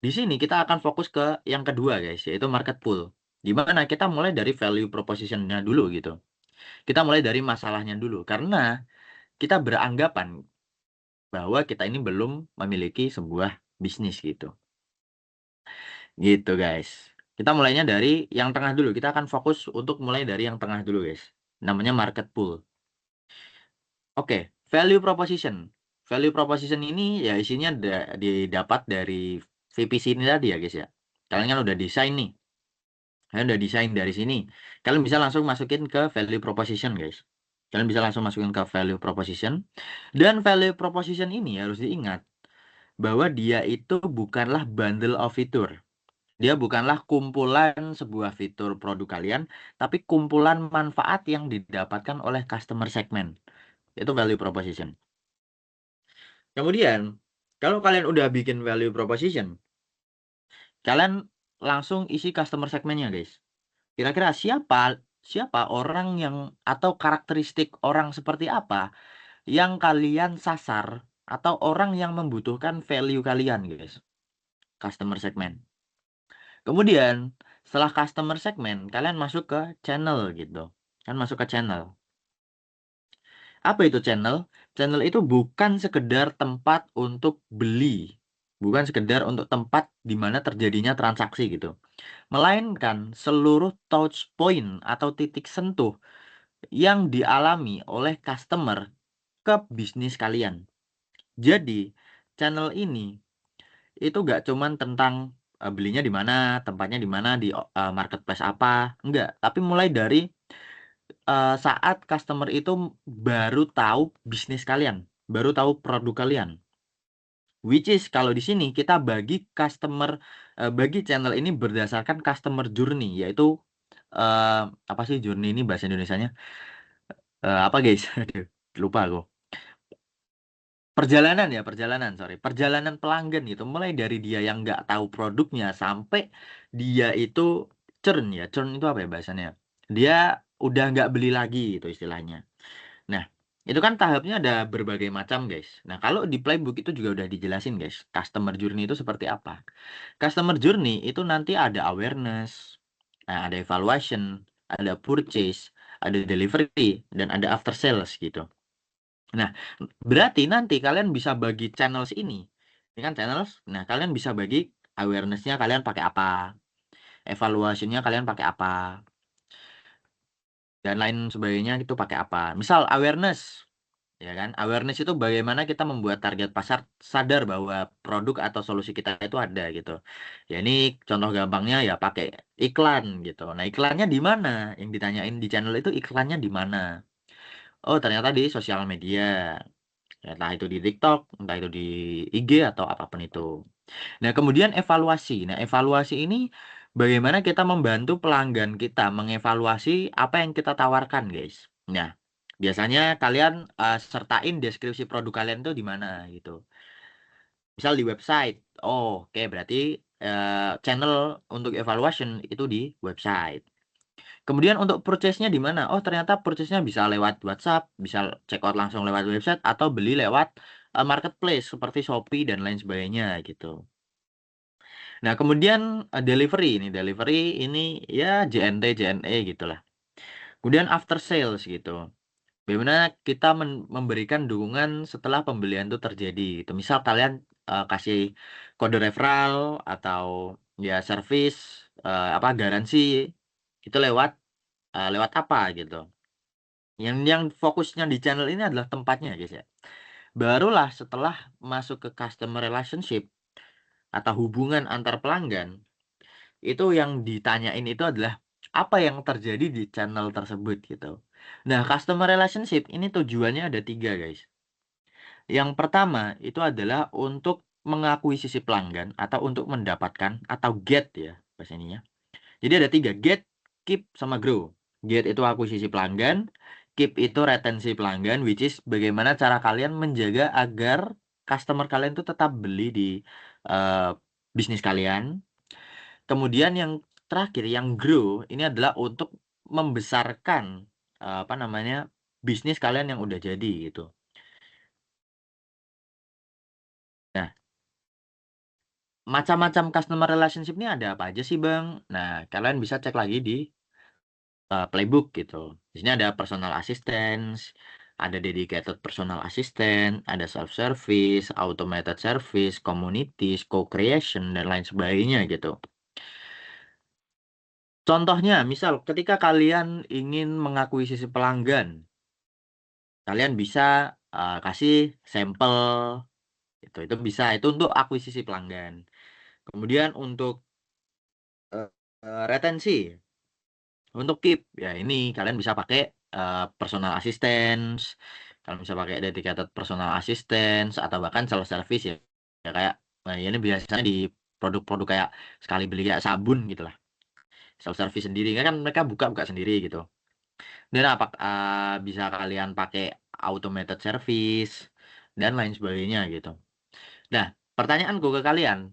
Speaker 1: di sini kita akan fokus ke yang kedua, guys, yaitu market pool. Di mana kita mulai dari value proposition-nya dulu gitu. Kita mulai dari masalahnya dulu. Karena kita beranggapan bahwa kita ini belum memiliki sebuah bisnis gitu. Gitu, guys. Kita mulainya dari yang tengah dulu. Kita akan fokus untuk mulai dari yang tengah dulu, guys. Namanya market pool. Oke, value proposition. Value proposition ini ya isinya didapat dari VPC ini tadi ya, guys ya. Kalian kan udah desain nih. Kalian udah desain dari sini. Kalian bisa langsung masukin ke value proposition, guys. Kalian bisa langsung masukin ke value proposition. Dan value proposition ini harus diingat bahwa dia itu bukanlah bundle of feature. Dia bukanlah kumpulan sebuah fitur produk kalian, tapi kumpulan manfaat yang didapatkan oleh customer segment. Itu value proposition. Kemudian, kalau kalian udah bikin value proposition, kalian langsung isi customer segmentnya, guys. Kira-kira siapa orang yang atau karakteristik orang seperti apa yang kalian sasar atau orang yang membutuhkan value kalian, guys. Customer segment. Kemudian setelah customer segment, kalian masuk ke channel gitu. Kan masuk ke channel. Apa itu channel? Channel itu bukan sekedar tempat untuk beli. Bukan sekedar untuk tempat di mana terjadinya transaksi gitu. Melainkan seluruh touch point atau titik sentuh yang dialami oleh customer ke bisnis kalian. Jadi, channel ini itu gak cuman tentang belinya di mana, tempatnya di mana, di marketplace apa, enggak. Tapi mulai dari saat customer itu baru tahu bisnis kalian, baru tahu produk kalian. Which is kalau di sini kita bagi bagi channel ini berdasarkan customer journey, yaitu apa sih journey ini bahasa Indonesianya? Apa guys? Aduh, lupa aku. Perjalanan pelanggan gitu, mulai dari dia yang nggak tahu produknya sampai dia itu churn itu apa ya bahasanya? Dia udah nggak beli lagi itu istilahnya. Nah, itu kan tahapnya ada berbagai macam guys. Nah, kalau di playbook itu juga udah dijelasin guys, customer journey itu seperti apa. Customer journey itu nanti ada awareness, nah, ada evaluation, ada purchase, ada delivery, dan ada after sales gitu. Nah, berarti nanti kalian bisa bagi channels ini. Ini kan channels. Nah, kalian bisa bagi awareness-nya kalian pakai apa, evaluation-nya kalian pakai apa, dan lain sebagainya itu pakai apa. Misal awareness, ya kan? Awareness itu bagaimana kita membuat target pasar sadar bahwa produk atau solusi kita itu ada gitu. Ya ini contoh gampangnya ya pakai iklan gitu. Nah, iklannya di mana? Yang ditanyain di channel itu iklannya di mana? Oh, ternyata di sosial media. Ya, entah itu di TikTok, entah itu di IG atau apapun itu. Nah, kemudian evaluasi. Nah, evaluasi ini bagaimana kita membantu pelanggan kita mengevaluasi apa yang kita tawarkan, guys. Nah, biasanya kalian sertain deskripsi produk kalian tuh di mana gitu. Misal di website. Oh, oke, berarti channel untuk evaluation itu di website. Kemudian untuk purchase-nya di mana? Oh, ternyata purchase-nya bisa lewat WhatsApp, bisa check out langsung lewat website, atau beli lewat marketplace seperti Shopee dan lain sebagainya gitu. Nah, kemudian delivery ini ya JNT, JNE gitulah. Kemudian after sales gitu. Bagaimana kita memberikan dukungan setelah pembelian itu terjadi gitu. Misal kalian kasih kode referral atau ya service apa garansi itu lewat apa gitu. Yang fokusnya di channel ini adalah tempatnya guys ya. Barulah setelah masuk ke customer relationship atau hubungan antar pelanggan, itu yang ditanyain itu adalah apa yang terjadi di channel tersebut gitu. Nah, customer relationship ini tujuannya ada 3 guys. Yang pertama itu adalah untuk mengakuisisi pelanggan atau untuk mendapatkan atau get ya bahasa ininya. Jadi ada 3, get, keep, sama grow. Get itu akuisisi pelanggan, keep itu retensi pelanggan, which is bagaimana cara kalian menjaga agar customer kalian itu tetap beli di uh, bisnis kalian. Kemudian yang terakhir, yang grow, ini adalah untuk membesarkan apa namanya bisnis kalian yang udah jadi gitu. Nah, macam-macam customer relationship ini ada apa aja sih Bang? Nah, kalian bisa cek lagi di playbook gitu. Di sini ada personal assistance, ada dedicated personal assistant, ada self service, automated service, communities, co-creation dan lain sebagainya gitu. Contohnya, misal ketika kalian ingin mengakuisisi pelanggan, kalian bisa kasih sampel itu bisa itu untuk akuisisi pelanggan. Kemudian untuk retensi, untuk keep, ya ini kalian bisa pakai personal assistance, kalian bisa pakai dedicated personal assistance, atau bahkan self service ya. Ya kayak, nah ini biasanya di produk-produk kayak sekali beli kayak sabun gitu lah. Self service sendiri, kan mereka buka-buka sendiri gitu. Dan apa bisa kalian pakai automated service, dan lain sebagainya gitu. Nah, pertanyaanku ke kalian,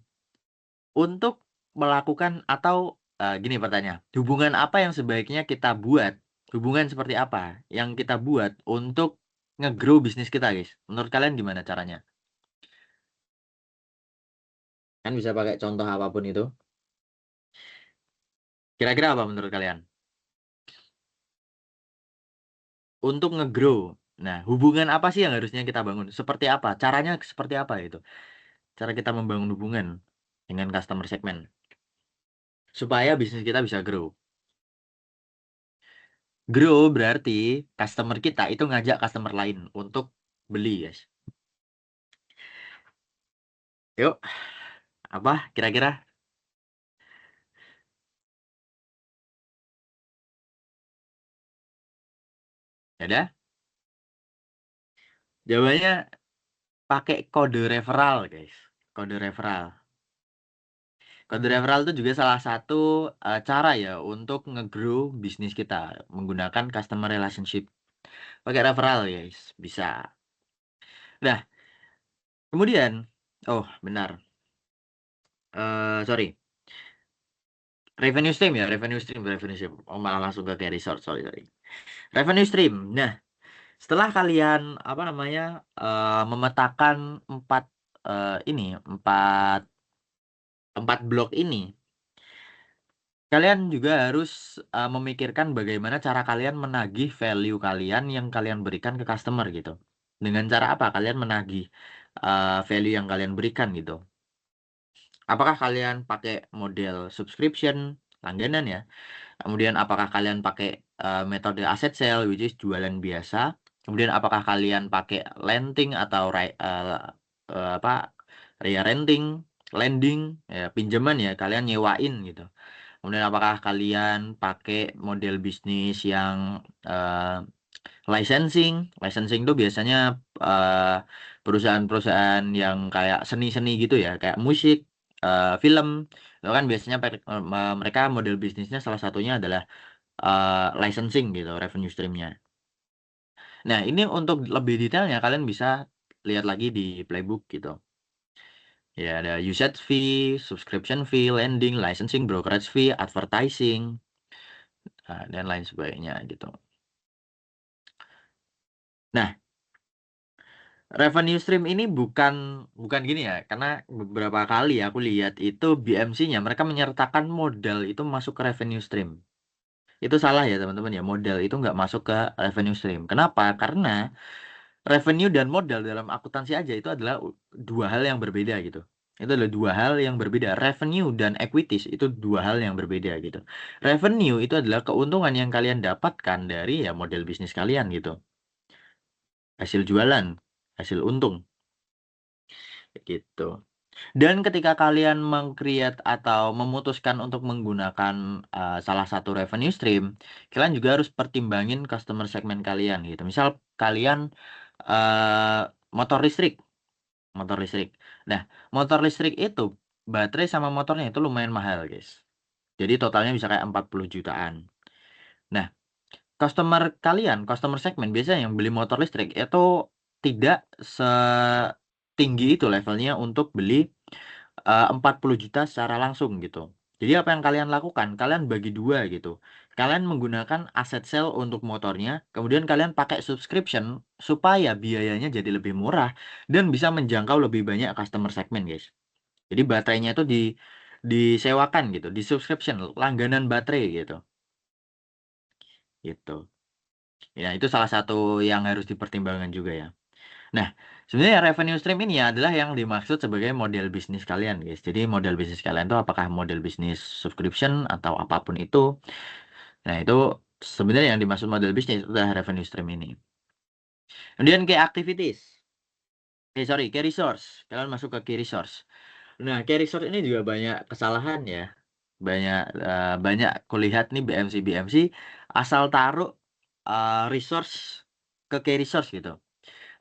Speaker 1: untuk melakukan atau gini pertanyaan, hubungan apa yang sebaiknya kita buat? Hubungan seperti apa yang kita buat untuk nge-grow bisnis kita, guys? Menurut kalian gimana caranya? Kan bisa pakai contoh apapun itu. Kira-kira apa menurut kalian? Untuk nge-grow. Nah, hubungan apa sih yang harusnya kita bangun? Seperti apa? Caranya seperti apa itu? Cara kita membangun hubungan dengan customer segment supaya bisnis kita bisa grow. Grow berarti customer kita itu ngajak customer lain untuk beli, guys. Yuk, apa kira-kira? Ada? Jawabannya pakai kode referral, guys. Kode referral. Kode referral itu juga salah satu cara ya untuk nge-grow bisnis kita menggunakan customer relationship. Pakai referral, guys. Bisa. Nah, kemudian, oh benar. Sorry. Revenue stream ya, revenue stream, revenue stream. Oh, malah langsung ke carry source, sorry, sorry. Revenue stream. Nah, setelah kalian apa namanya memetakan empat ini empat empat blok ini, kalian juga harus memikirkan bagaimana cara kalian menagih value kalian yang kalian berikan ke customer gitu. Dengan cara apa kalian menagih value yang kalian berikan gitu. Apakah kalian pakai model subscription langganan ya? Kemudian apakah kalian pakai metode asset sale, which is jualan biasa? Kemudian apakah kalian pakai lending atau apa renting, lending, ya, pinjaman ya, kalian nyewain gitu. Kemudian apakah kalian pakai model bisnis yang licensing? Licensing itu biasanya perusahaan-perusahaan yang kayak seni-seni gitu ya, kayak musik, film. Itu kan biasanya mereka model bisnisnya salah satunya adalah licensing gitu, revenue streamnya. Nah, ini untuk lebih detailnya kalian bisa lihat lagi di playbook gitu. Ya, ada usage fee, subscription fee, lending, licensing, brokerage fee, advertising, dan lain sebagainya gitu. Nah, revenue stream ini bukan gini ya, karena beberapa kali aku lihat itu BMC-nya mereka menyertakan modal itu masuk ke revenue stream. Itu salah ya teman-teman ya, modal itu nggak masuk ke revenue stream. Kenapa? Karena revenue dan modal dalam akuntansi aja itu adalah dua hal yang berbeda gitu. Itu adalah dua hal yang berbeda. Revenue dan equities itu dua hal yang berbeda gitu. Revenue itu adalah keuntungan yang kalian dapatkan dari ya model bisnis kalian gitu. Hasil jualan, hasil untung gitu. Dan ketika kalian meng-create atau memutuskan untuk menggunakan salah satu revenue stream, kalian juga harus pertimbangin customer segment kalian gitu. Misal kalian uh, motor listrik, motor listrik. Nah, motor listrik itu baterai sama motornya itu lumayan mahal, guys. Jadi totalnya bisa kayak 40 jutaan. Nah, customer kalian, customer segment biasanya yang beli motor listrik itu tidak setinggi itu levelnya untuk beli 40 juta secara langsung gitu. Jadi apa yang kalian lakukan? Kalian bagi dua gitu. Kalian menggunakan aset sale untuk motornya, kemudian kalian pakai subscription supaya biayanya jadi lebih murah dan bisa menjangkau lebih banyak customer segment, guys. Jadi baterainya itu disewakan gitu, di subscription, langganan baterai gitu. Gitu. Ya, itu salah satu yang harus dipertimbangkan juga ya. Nah, sebenarnya revenue stream ini adalah yang dimaksud sebagai model bisnis kalian, guys. Jadi model bisnis kalian itu apakah model bisnis subscription atau apapun itu. Nah, itu sebenarnya yang dimaksud model bisnis adalah revenue stream ini. Kemudian key activities. Sorry, key resource. Kalian masuk ke key resource. Nah, key resource ini juga banyak kesalahan ya. Banyak kulihat nih BMC asal taruh resource ke key resource gitu.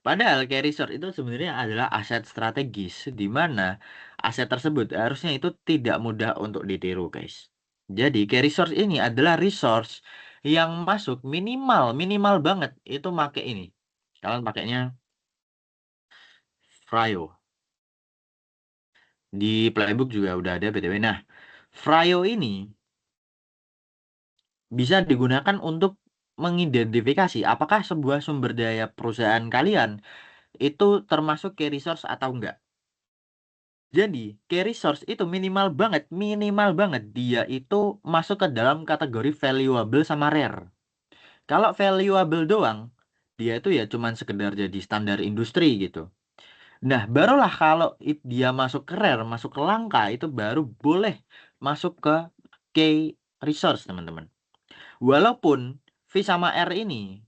Speaker 1: Padahal key resource itu sebenarnya adalah aset strategis di mana aset tersebut harusnya itu tidak mudah untuk ditiru, guys. Jadi key resource ini adalah resource yang masuk minimal banget itu pakai ini. Kalian pakainya Fryo. Di playbook juga udah ada BTW. Nah, Fryo ini bisa digunakan untuk mengidentifikasi apakah sebuah sumber daya perusahaan kalian itu termasuk key resource atau enggak. Jadi, key resource itu minimal banget dia itu masuk ke dalam kategori valuable sama rare. Kalau valuable doang, dia itu ya cuman sekedar jadi standar industri gitu. Nah, barulah kalau dia masuk ke rare, masuk ke langka, itu baru boleh masuk ke key resource, teman-teman. Walaupun V sama R ini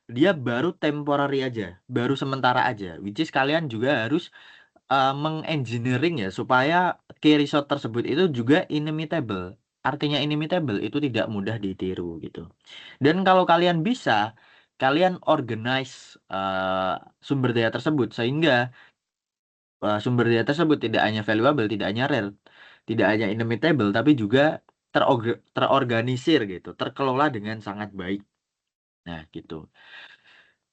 Speaker 1: dia baru temporary aja, baru sementara aja. Which is kalian juga harus mengengineering ya supaya key resource tersebut itu juga inimitable. Artinya inimitable itu tidak mudah ditiru gitu. Dan kalau kalian bisa, kalian organize sumber daya tersebut sehingga sumber daya tersebut tidak hanya valuable, tidak hanya rare, tidak hanya inimitable, tapi juga terorganisir gitu, terkelola dengan sangat baik. Nah, gitu.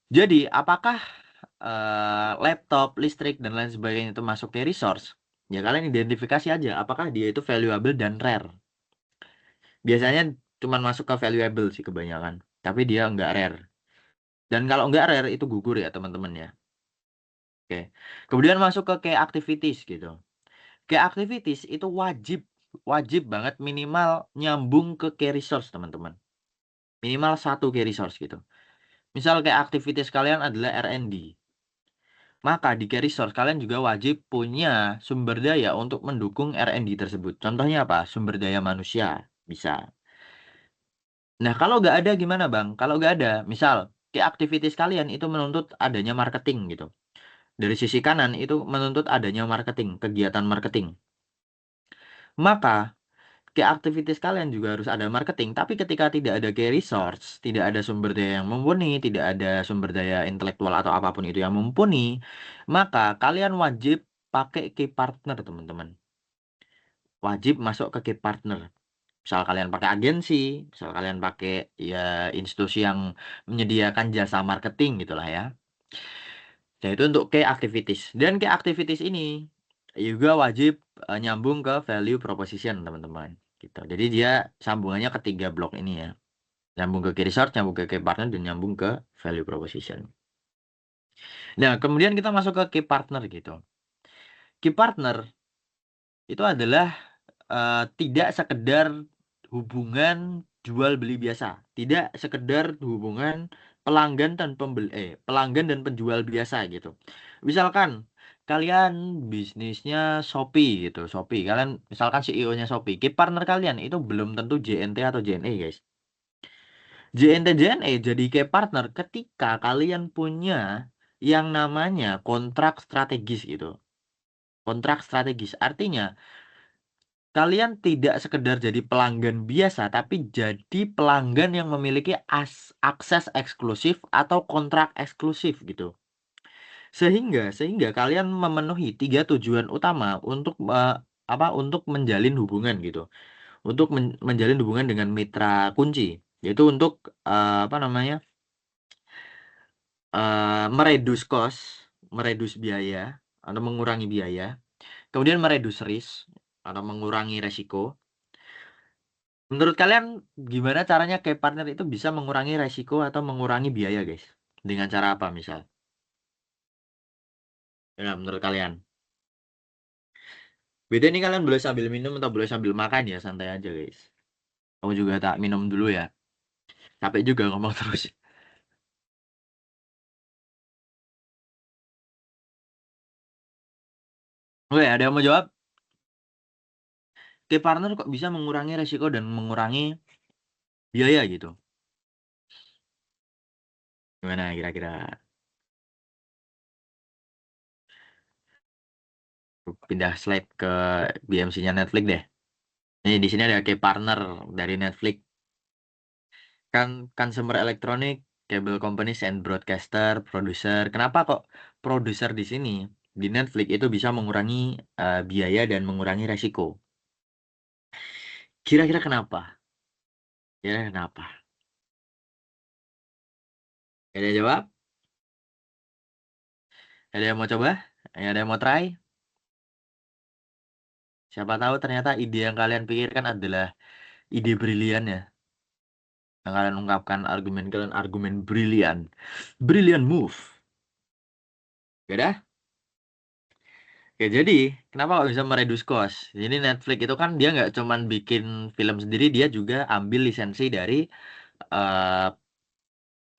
Speaker 1: Jadi, apakah laptop, listrik, dan lain sebagainya itu masuk ke resource? Ya, kalian identifikasi aja apakah dia itu valuable dan rare. Biasanya cuma masuk ke valuable sih kebanyakan, tapi dia nggak rare. Dan kalau nggak rare itu gugur ya teman-teman ya. Oke. Kemudian masuk ke key activities gitu. Key activities itu wajib banget minimal nyambung ke key resource teman-teman. Minimal satu key resource gitu. Misal kayak activities kalian adalah R&D. Maka di key resource kalian juga wajib punya sumber daya untuk mendukung R&D tersebut. Contohnya apa? Sumber daya manusia. Bisa. Nah, kalau nggak ada gimana, Bang? Kalau nggak ada, misal key activities kalian itu menuntut adanya marketing gitu. Dari sisi kanan itu menuntut adanya marketing, kegiatan marketing. Maka key activities kalian juga harus ada marketing, tapi ketika tidak ada key resource, tidak ada sumber daya yang mumpuni, tidak ada sumber daya intelektual atau apapun itu yang mumpuni, maka kalian wajib pakai key partner, teman-teman. Wajib masuk ke key partner. Misal kalian pakai agensi, misal kalian pakai ya institusi yang menyediakan jasa marketing gitulah ya. Nah, itu untuk key activities. Dan key activities ini juga wajib nyambung ke value proposition, teman-teman. Gitu. Jadi dia sambungannya ke 3 blok ini ya. Nyambung ke key resource, nyambung ke key partner, dan nyambung ke value proposition. Nah, kemudian kita masuk ke key partner gitu. Key partner itu adalah tidak sekedar hubungan jual beli biasa, tidak sekedar hubungan pelanggan dan penjual biasa gitu. Misalkan kalian bisnisnya Shopee gitu, Shopee. Kalian misalkan CEO-nya Shopee, key partner kalian itu belum tentu JNT atau JNE, guys. JNT JNE jadi key partner ketika kalian punya yang namanya kontrak strategis gitu. Kontrak strategis artinya kalian tidak sekedar jadi pelanggan biasa, tapi jadi pelanggan yang memiliki akses eksklusif atau kontrak eksklusif gitu. Sehingga kalian memenuhi 3 tujuan utama untuk untuk menjalin hubungan gitu. Untuk menjalin hubungan dengan mitra kunci, yaitu untuk apa namanya? Meredus cost, meredus biaya atau mengurangi biaya, kemudian meredus risk atau mengurangi resiko. Menurut kalian gimana caranya kayak partner itu bisa mengurangi resiko atau mengurangi biaya, guys? Dengan cara apa misal? Ya, menurut kalian. Beda nih kalian boleh sambil minum atau boleh sambil makan ya, santai aja, guys. Kamu juga tak minum dulu ya. Capek juga ngomong terus. Oke, ada yang mau jawab? Kayak partner kok bisa mengurangi resiko dan mengurangi biaya gitu? Gimana kira-kira? Pindah slide ke BMC-nya Netflix deh. Nih di sini ada key partner dari Netflix. Kan consumer electronic, cable companies and broadcaster, producer. Kenapa kok produser di sini di Netflix itu bisa mengurangi biaya dan mengurangi resiko? Kira-kira kenapa? Kira-kira kenapa? Ada yang jawab? Ada yang mau coba? Ada yang mau try? Siapa tahu ternyata ide yang kalian pikirkan adalah ide brilian ya. Yang kalian ungkapkan argumen kalian argumen brilian. Brilliant move. Beda? Oke, jadi kenapa kok bisa mereduce cost? Jadi Netflix itu kan dia nggak cuman bikin film sendiri, dia juga ambil lisensi dari eh,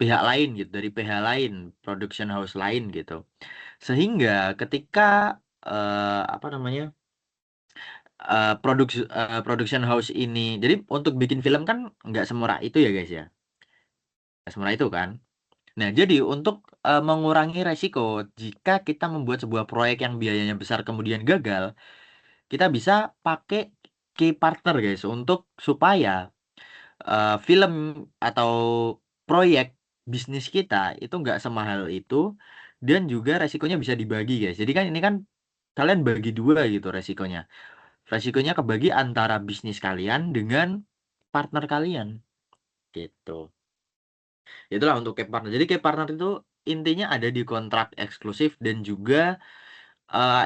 Speaker 1: pihak lain gitu, dari pihak lain, production house lain gitu. Sehingga ketika apa namanya production house ini, jadi untuk bikin film kan nggak semurah itu ya guys ya, nggak semurah itu kan. Nah, jadi untuk mengurangi resiko jika kita membuat sebuah proyek yang biayanya besar kemudian gagal, kita bisa pakai key partner guys untuk supaya film atau proyek bisnis kita itu nggak semahal itu dan juga resikonya bisa dibagi guys. Jadi kan ini kan kalian bagi dua gitu resikonya. Resikonya kebagi antara bisnis kalian dengan partner kalian gitu. Itulah untuk key partner. Jadi key partner itu intinya ada di kontrak eksklusif dan juga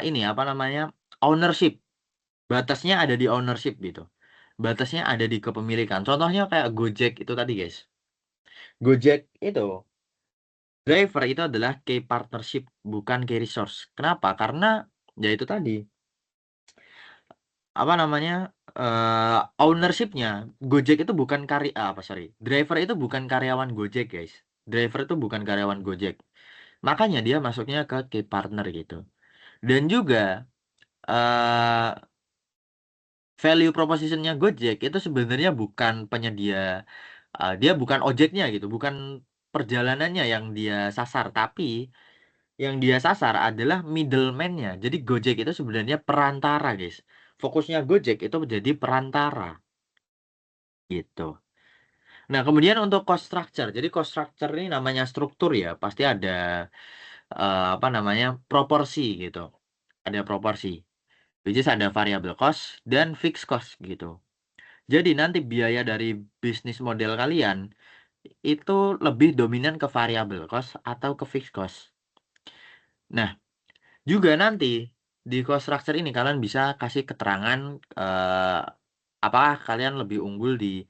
Speaker 1: ini apa namanya ownership. Batasnya ada di ownership gitu. Batasnya ada di kepemilikan. Contohnya kayak Gojek itu tadi guys. Gojek itu driver itu adalah key partnership bukan key resource. Kenapa? Karena ya itu tadi apa namanya ownershipnya Gojek itu bukan driver itu bukan karyawan Gojek guys. Driver itu bukan karyawan Gojek. Makanya dia masuknya ke key partner gitu. Dan juga eh value propositionnya Gojek itu sebenarnya bukan penyedia, dia bukan ojeknya gitu, bukan perjalanannya yang dia sasar, tapi yang dia sasar adalah middleman-nya. Jadi Gojek itu sebenarnya perantara, guys. Fokusnya Gojek itu menjadi perantara gitu. Nah, kemudian untuk cost structure. Jadi cost structure ini namanya struktur ya, pasti ada apa namanya proporsi gitu. Ada proporsi. Which is ada variable cost dan fixed cost gitu. Jadi nanti biaya dari bisnis model kalian itu lebih dominan ke variable cost atau ke fixed cost. Nah, juga nanti di cost structure ini kalian bisa kasih keterangan apakah kalian lebih unggul di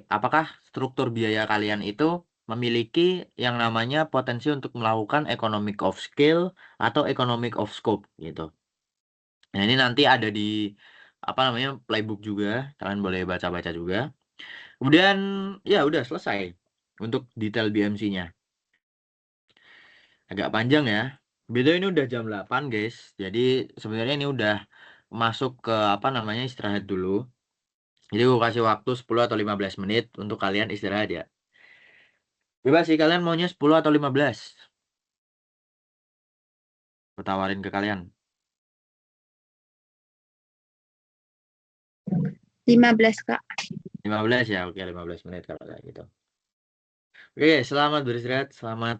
Speaker 1: apakah struktur biaya kalian itu memiliki yang namanya potensi untuk melakukan economic of scale atau economic of scope gitu. Nah, ini nanti ada di apa namanya playbook juga, kalian boleh baca-baca juga. Kemudian ya udah selesai untuk detail BMC-nya. Agak panjang ya. Beda ini udah jam 8 guys. Jadi sebenarnya ini udah masuk ke apa namanya istirahat dulu. Jadi gue kasih waktu 10 atau 15 menit untuk kalian istirahat ya. Bebas sih kalian maunya 10 atau 15. Gue tawarin ke kalian.
Speaker 3: 15 Kak.
Speaker 1: 15 ya. Oke, 15 menit kalau kayak gitu. Oke, selamat beristirahat. Selamat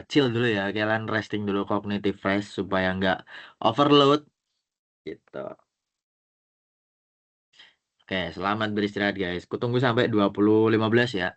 Speaker 1: chill dulu ya. Kalian resting dulu cognitive fresh supaya nggak overload gitu. Oke, selamat beristirahat guys. Kutunggu sampai 20.15 ya.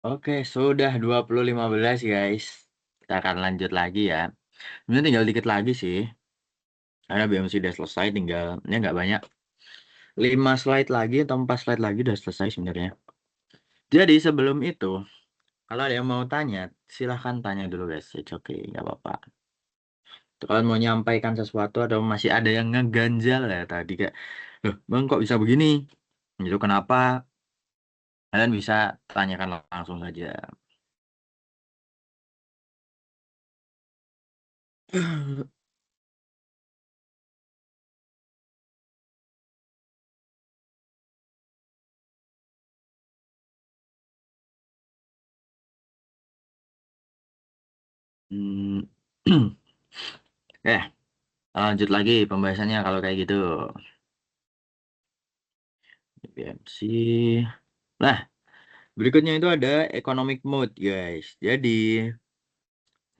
Speaker 1: Oke, sudah 20.15 guys. Kita akan lanjut lagi ya. Ini tinggal dikit lagi sih. Karena BMC udah selesai, tinggalnya nggak banyak. 5 slide lagi atau 4 slide lagi udah selesai sebenarnya. Jadi sebelum itu, kalau ada yang mau tanya, silahkan tanya dulu guys. It's okay, nggak apa-apa. Kalau mau nyampaikan sesuatu atau masih ada yang ngeganjal ya tadi kayak, loh bang kok bisa begini? Itu kenapa? Kalian bisa tanyakan langsung saja. Hmm. Lanjut lagi pembahasannya kalau kayak gitu. BMC. Nah, berikutnya itu ada economic mode, guys. Jadi,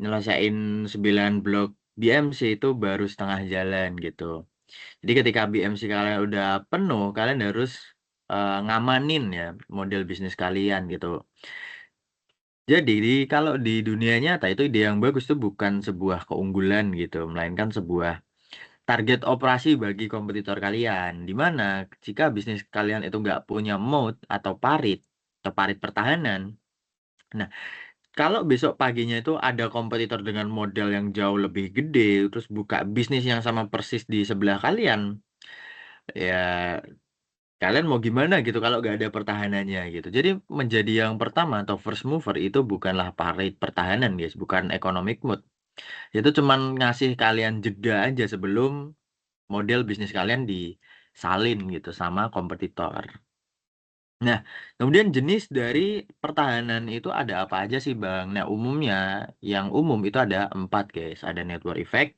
Speaker 1: nyelesain 9 blok BMC itu baru setengah jalan gitu. Jadi ketika BMC kalian udah penuh, kalian harus ngamanin ya model bisnis kalian gitu. Jadi kalau di dunia nyata itu ide yang bagus itu bukan sebuah keunggulan gitu, melainkan sebuah target operasi bagi kompetitor kalian. Di mana jika bisnis kalian itu nggak punya moat atau parit pertahanan. Nah, kalau besok paginya itu ada kompetitor dengan modal yang jauh lebih gede, terus buka bisnis yang sama persis di sebelah kalian, ya kalian mau gimana gitu kalau nggak ada pertahanannya gitu. Jadi menjadi yang pertama atau first mover itu bukanlah parit pertahanan guys, bukan economic moat. Itu cuman ngasih kalian jeda aja sebelum model bisnis kalian disalin gitu sama kompetitor. Nah, kemudian jenis dari pertahanan itu ada apa aja sih, Bang? Nah, umumnya yang umum itu ada 4, guys. Ada network effect,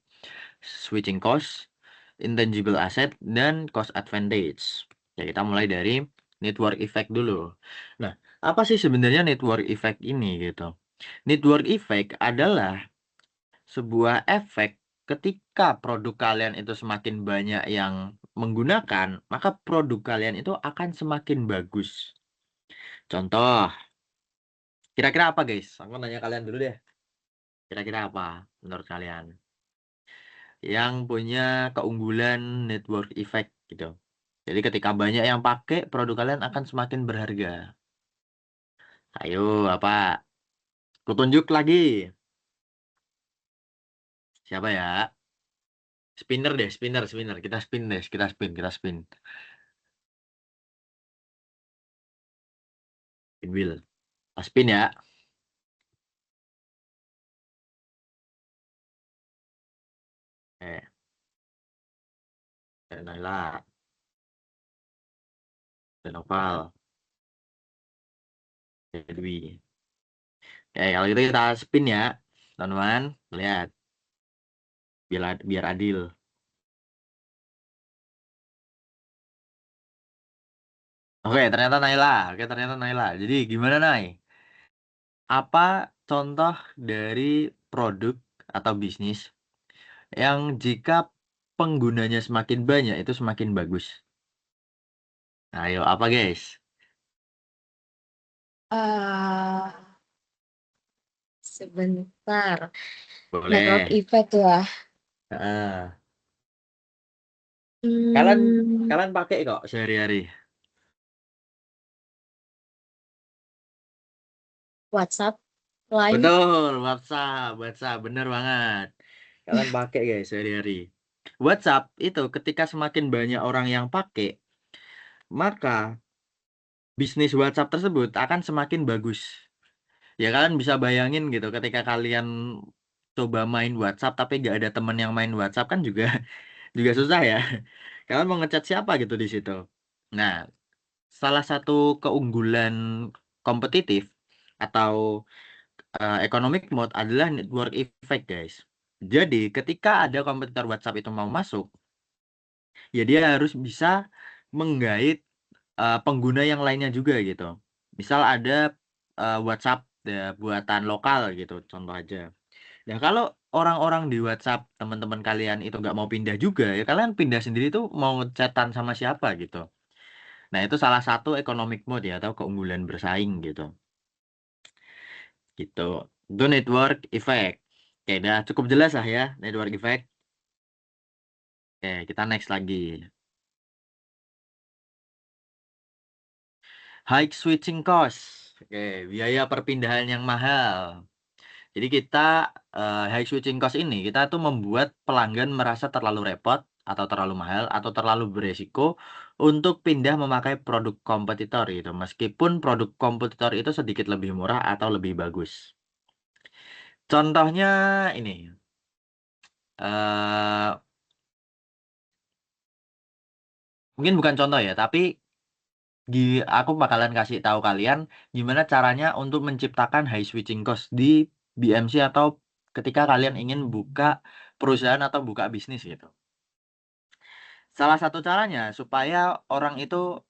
Speaker 1: switching cost, intangible asset, dan cost advantage. Ya, kita mulai dari network effect dulu. Nah, apa sih sebenarnya network effect ini gitu? Network effect adalah sebuah efek ketika produk kalian itu semakin banyak yang menggunakan, maka produk kalian itu akan semakin bagus. Contoh, kira-kira apa guys? Aku nanya kalian dulu deh. Kira-kira apa menurut kalian? Yang punya keunggulan network effect gitu. Jadi ketika banyak yang pakai, produk kalian akan semakin berharga. Ayo, apa? Kutunjuk lagi. Siapa ya? Spinner deh, spinner. Kita spin deh, kita spin. Spin wheel. Spin ya. Eh, Naila, Noval, Dwi. Kalau gitu kita spin ya, teman-teman. Lihat, biar adil. Oke, ternyata Naila. Jadi gimana, Nay? Apa contoh dari produk atau bisnis yang jika penggunanya semakin banyak itu semakin bagus? Ayo, apa guys?
Speaker 4: Ah, sebentar. Network
Speaker 1: Boleh.
Speaker 4: effect ya.
Speaker 1: Ah, kalian
Speaker 4: Hmm,
Speaker 1: kalian pakai kok sehari-hari.
Speaker 4: WhatsApp, Line.
Speaker 1: Betul, WhatsApp, bener banget. Kalian pakai guys sehari-hari. WhatsApp itu ketika semakin banyak orang yang pakai, maka bisnis WhatsApp tersebut akan semakin bagus. Ya kalian bisa bayangin gitu, ketika kalian coba main WhatsApp tapi nggak ada temen yang main WhatsApp kan juga juga susah ya. Kalian mau ngechat siapa gitu di situ. Nah, salah satu keunggulan kompetitif atau economic mode adalah network effect, guys. Jadi, ketika ada kompetitor WhatsApp itu mau masuk, ya dia harus bisa menggait pengguna yang lainnya juga gitu. Misal ada WhatsApp buatan lokal gitu, contoh aja. Nah, kalau orang-orang di WhatsApp teman-teman kalian itu nggak mau pindah juga, ya kalian pindah sendiri tuh mau chatan sama siapa gitu. Nah, itu salah satu economic mode ya atau keunggulan bersaing gitu. gitu. Itu network effect. Oke, udah cukup jelas lah ya network effect. Oke, kita next lagi. High switching cost. Oke, biaya perpindahan yang mahal. Jadi kita high switching cost ini kita tuh membuat pelanggan merasa terlalu repot atau terlalu mahal atau terlalu beresiko untuk pindah memakai produk kompetitor gitu. Meskipun produk kompetitor itu sedikit lebih murah atau lebih bagus. Contohnya ini. eh Mungkin bukan contoh ya, tapi aku bakalan kasih tahu kalian gimana caranya untuk menciptakan high switching cost di BMC atau ketika kalian ingin buka perusahaan atau buka bisnis gitu. Salah satu caranya supaya orang itu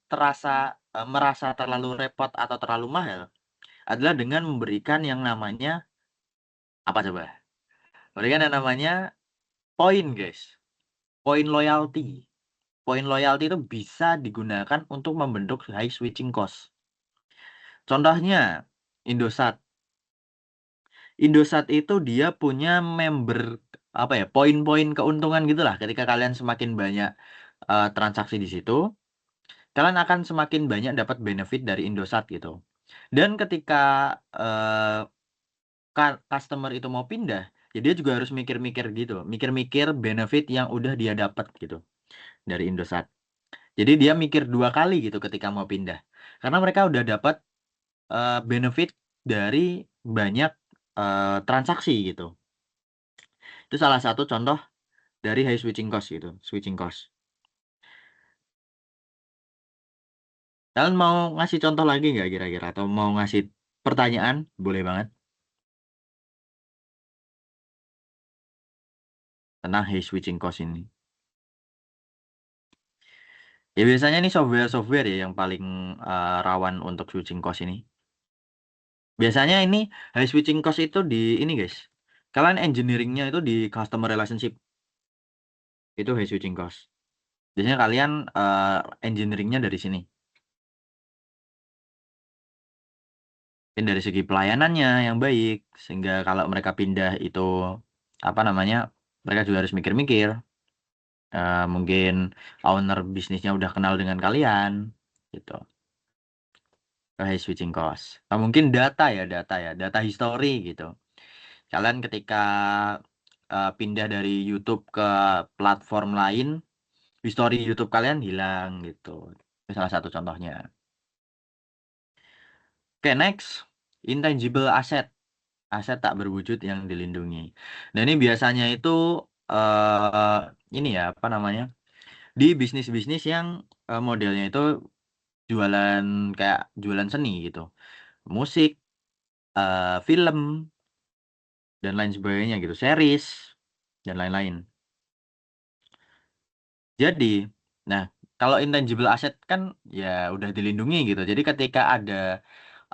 Speaker 1: merasa terlalu repot atau terlalu mahal adalah dengan memberikan yang namanya apa coba? Berikan yang namanya poin, guys. Poin loyalty. Poin loyalty itu bisa digunakan untuk membentuk high switching cost. Contohnya, Indosat. Indosat itu dia punya member apa ya, poin-poin keuntungan gitulah. Ketika kalian semakin banyak transaksi di situ, kalian akan semakin banyak dapat benefit dari Indosat gitu. Dan ketika customer itu mau pindah, ya dia juga harus mikir-mikir gitu, mikir-mikir benefit yang udah dia dapat gitu dari Indosat. Jadi dia mikir 2 kali gitu ketika mau pindah, karena mereka udah dapat benefit dari banyak transaksi gitu. Itu salah satu contoh dari high switching cost gitu, switching cost. Kalian mau ngasih contoh lagi nggak kira-kira? Atau mau ngasih pertanyaan? Boleh banget. Tentang high switching cost ini. Ya biasanya ini software-software ya yang paling rawan untuk switching cost ini. Biasanya ini high switching cost itu di ini guys. Kalian engineeringnya itu di customer relationship. Itu high switching cost. Biasanya kalian engineeringnya dari sini. Mungkin dari segi pelayanannya yang baik. Sehingga kalau mereka pindah itu apa namanya, mereka juga harus mikir-mikir. Mungkin owner bisnisnya udah kenal dengan kalian. Gitu. High switching cost. Atau mungkin data history gitu. Kalian ketika pindah dari YouTube ke platform lain, history YouTube kalian hilang gitu. Itu salah satu contohnya. Oke, next. Intangible asset. Aset tak berwujud yang dilindungi. Nah, ini biasanya itu ini ya, apa namanya? Di bisnis-bisnis yang modelnya itu jualan kayak jualan seni gitu. Musik, film, dan lain sebagainya gitu, series dan lain-lain. Jadi, nah kalau intangible asset kan ya udah dilindungi gitu. Jadi ketika ada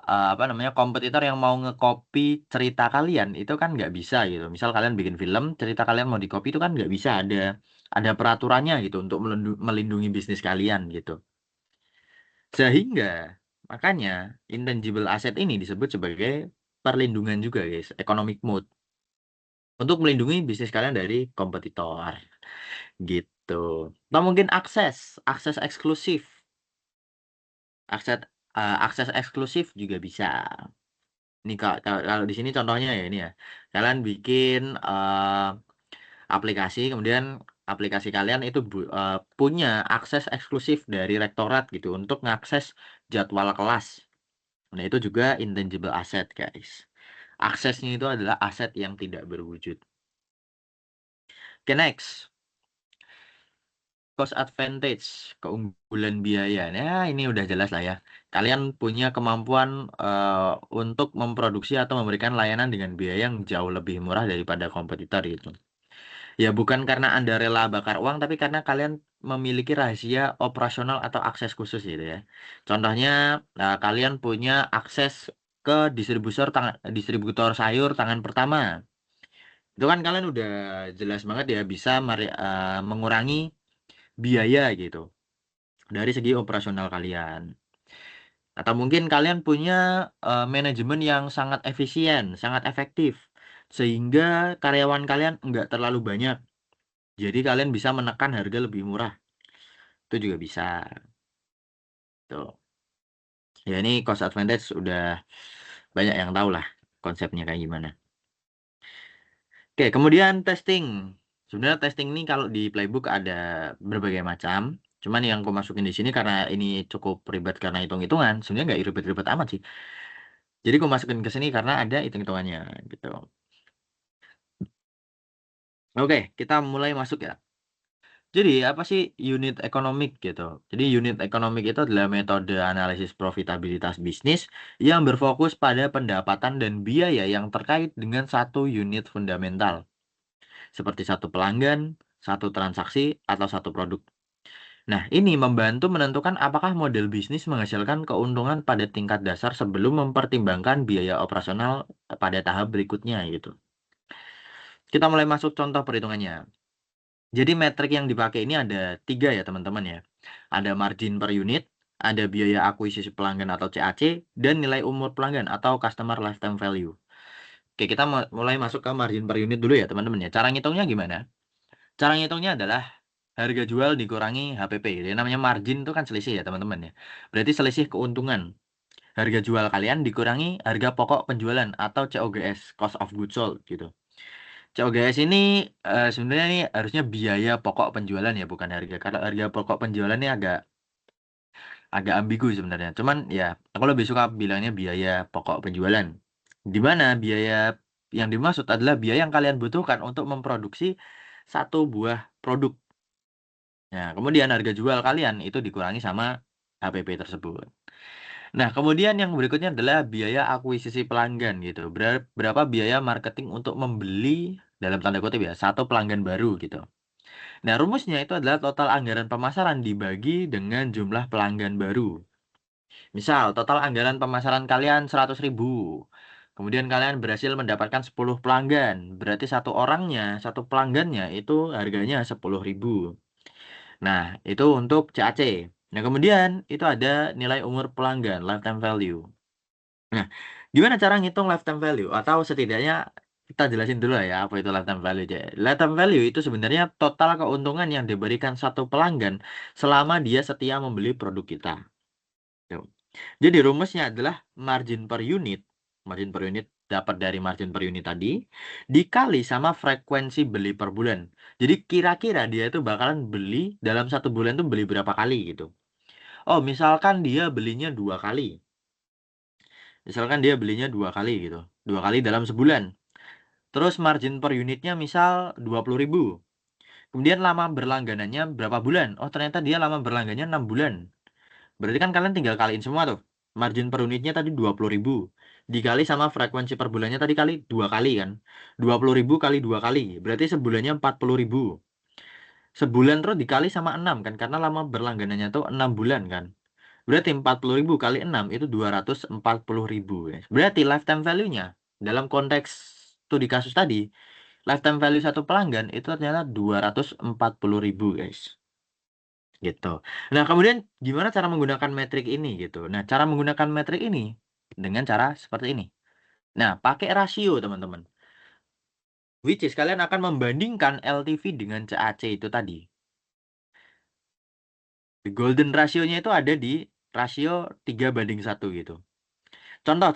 Speaker 1: apa namanya kompetitor yang mau nge-copy cerita kalian itu kan nggak bisa gitu. Misal kalian bikin film, cerita kalian mau di-copy itu kan nggak bisa, ada peraturannya gitu untuk melindungi bisnis kalian gitu. Sehingga makanya intangible asset ini disebut sebagai perlindungan juga guys, economic moat untuk melindungi bisnis kalian dari kompetitor gitu. Atau mungkin akses eksklusif. Akses akses eksklusif juga bisa. Ini kalau di sini contohnya ya ini ya. Kalian bikin aplikasi, kemudian aplikasi kalian itu punya akses eksklusif dari rektorat gitu untuk mengakses jadwal kelas. Nah, itu juga intangible asset, guys. Aksesnya itu adalah aset yang tidak berwujud. Oke, next. Cost advantage, keunggulan biaya. Nah, ini udah jelas lah ya. Kalian punya kemampuan untuk memproduksi atau memberikan layanan dengan biaya yang jauh lebih murah daripada kompetitor itu. Ya, bukan karena Anda rela bakar uang, tapi karena kalian memiliki rahasia operasional atau akses khusus gitu ya. Contohnya, kalian punya akses ke distributor sayur tangan pertama. Itu kan kalian udah jelas banget ya bisa mengurangi biaya gitu dari segi operasional kalian. Atau mungkin kalian punya manajemen yang sangat efisien, sangat efektif, sehingga karyawan kalian nggak terlalu banyak. Jadi kalian bisa menekan harga lebih murah. Itu juga bisa. Tuh. Ya ini cost advantage udah banyak yang tahu lah konsepnya kayak gimana. Oke, kemudian testing. Sebenarnya testing ini kalau di playbook ada berbagai macam. Cuman yang aku masukin di sini karena ini cukup ribet karena hitung-hitungan. Sebenarnya nggak ribet-ribet amat sih. Jadi aku masukin ke sini karena ada hitung-hitungannya gitu. Oke, kita mulai masuk ya. Jadi apa sih unit economic gitu? Jadi unit economic itu adalah metode analisis profitabilitas bisnis yang berfokus pada pendapatan dan biaya yang terkait dengan satu unit fundamental, seperti satu pelanggan, satu transaksi, atau satu produk. Nah, ini membantu menentukan apakah model bisnis menghasilkan keuntungan pada tingkat dasar sebelum mempertimbangkan biaya operasional pada tahap berikutnya gitu. Kita mulai masuk contoh perhitungannya. Jadi metrik yang dipakai ini ada 3 ya teman-teman ya. Ada margin per unit, ada biaya akuisisi pelanggan atau CAC, dan nilai umur pelanggan atau customer lifetime value. Oke, kita mulai masuk ke margin per unit dulu ya teman-teman ya. Cara ngitungnya gimana? Cara ngitungnya adalah harga jual dikurangi HPP. Jadi namanya margin itu kan selisih ya teman-teman ya. Berarti selisih keuntungan. Harga jual kalian dikurangi harga pokok penjualan atau COGS, cost of goods sold gitu. COGS ini sebenarnya ini harusnya biaya pokok penjualan ya, bukan harga. Karena harga pokok penjualan ini agak ambigu sebenarnya. Cuman ya, aku lebih suka bilangnya biaya pokok penjualan. Di mana biaya yang dimaksud adalah biaya yang kalian butuhkan untuk memproduksi satu buah produk. Nah, kemudian harga jual kalian itu dikurangi sama HPP tersebut. Nah, kemudian yang berikutnya adalah biaya akuisisi pelanggan gitu. Berapa biaya marketing untuk membeli dalam tanda kutip ya, satu pelanggan baru gitu. Nah, rumusnya itu adalah total anggaran pemasaran dibagi dengan jumlah pelanggan baru. Misal, total anggaran pemasaran kalian 100.000. Kemudian kalian berhasil mendapatkan 10 pelanggan. Berarti satu orangnya, satu pelanggannya itu harganya 10.000. Nah, itu untuk CAC. Nah, kemudian itu ada nilai umur pelanggan, lifetime value. Nah, gimana cara ngitung lifetime value? Atau setidaknya kita jelasin dulu ya apa itu lifetime value. Lifetime value itu sebenarnya total keuntungan yang diberikan satu pelanggan selama dia setia membeli produk kita. Tuh. Jadi rumusnya adalah margin per unit. Margin per unit dapat dari margin per unit tadi dikali sama frekuensi beli per bulan. Jadi kira-kira dia itu bakalan beli dalam satu bulan tuh beli berapa kali gitu. Oh, misalkan dia belinya 2 kali. Misalkan dia belinya 2 kali gitu. 2 kali dalam sebulan. Terus margin per unitnya misal 20.000. Kemudian lama berlangganannya berapa bulan? Oh, ternyata dia lama berlangganannya 6 bulan. Berarti kan kalian tinggal kaliin semua tuh. Margin per unitnya tadi 20.000. Dikali sama frekuensi per bulannya tadi kali 2 kali kan. 20.000 kali 2 kali. Berarti sebulannya 40.000. Sebulan terus dikali sama 6 kan. Karena lama berlangganannya tuh 6 bulan kan. Berarti 40.000 kali 6 itu 240.000. Berarti lifetime value-nya dalam konteks studi kasus tadi, lifetime value satu pelanggan itu ternyata 240.000 guys. Gitu. Nah, kemudian gimana cara menggunakan metrik ini gitu. Nah, cara menggunakan metrik ini dengan cara seperti ini. Nah, pakai rasio teman-teman. Which is kalian akan membandingkan LTV dengan CAC itu tadi. The golden ratio-nya itu ada di rasio 3:1 gitu. Contoh.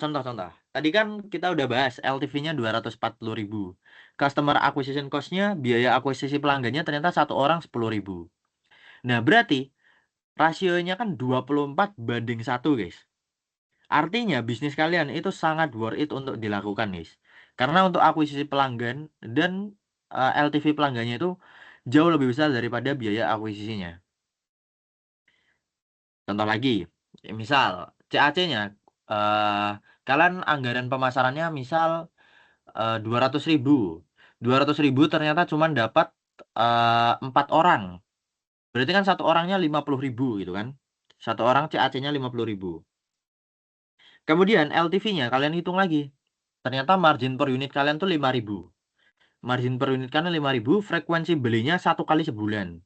Speaker 1: Tadi kan kita udah bahas LTV-nya 240.000. Customer acquisition cost-nya, biaya akuisisi pelanggannya ternyata satu orang 10.000. Nah, berarti rasionya kan 24:1, guys. Artinya bisnis kalian itu sangat worth it untuk dilakukan, guys. Karena untuk akuisisi pelanggan dan LTV pelanggannya itu jauh lebih besar daripada biaya akuisisinya. Contoh lagi, misal CAC-nya, kalian anggaran pemasarannya misal 200.000. 200.000 ternyata cuma dapat 4 orang. Berarti kan satu orangnya 50.000 gitu kan. Satu orang CAC-nya 50.000. Kemudian LTV-nya kalian hitung lagi. Ternyata margin per unit kalian tuh 5.000. Margin per unit kalian 5.000, frekuensi belinya 1 kali sebulan.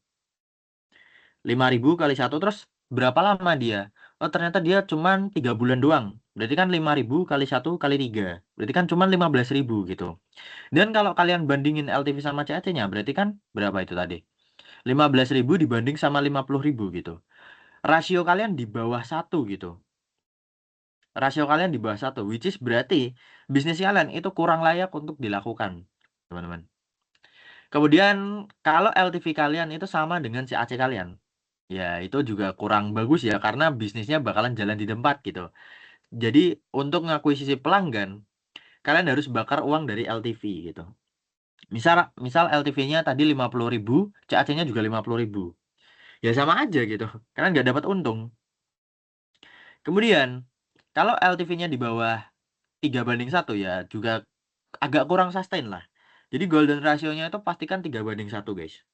Speaker 1: 5.000 kali 1 terus berapa lama dia? oh ternyata dia cuman 3 bulan doang. Berarti kan 5.000 kali 1 kali 3. Berarti kan cuman 15.000 gitu. Dan kalau kalian bandingin LTV sama CAC-nya, berarti kan berapa itu tadi? 15.000 dibanding sama 50.000 gitu. Rasio kalian di bawah 1 gitu. Rasio kalian di bawah 1, which is berarti bisnis kalian itu kurang layak untuk dilakukan, teman-teman. Kemudian kalau LTV kalian itu sama dengan CAC kalian, ya itu juga kurang bagus ya karena bisnisnya bakalan jalan di tempat gitu. Jadi untuk ngakuisisi pelanggan, kalian harus bakar uang dari LTV gitu. Misal misal LTV-nya tadi 50.000, CAC-nya juga 50.000. Ya sama aja gitu. Kalian nggak dapat untung. Kemudian kalau LTV-nya di bawah 3:1 ya juga agak kurang sustain lah. Jadi golden ratio-nya itu pastikan 3:1 guys.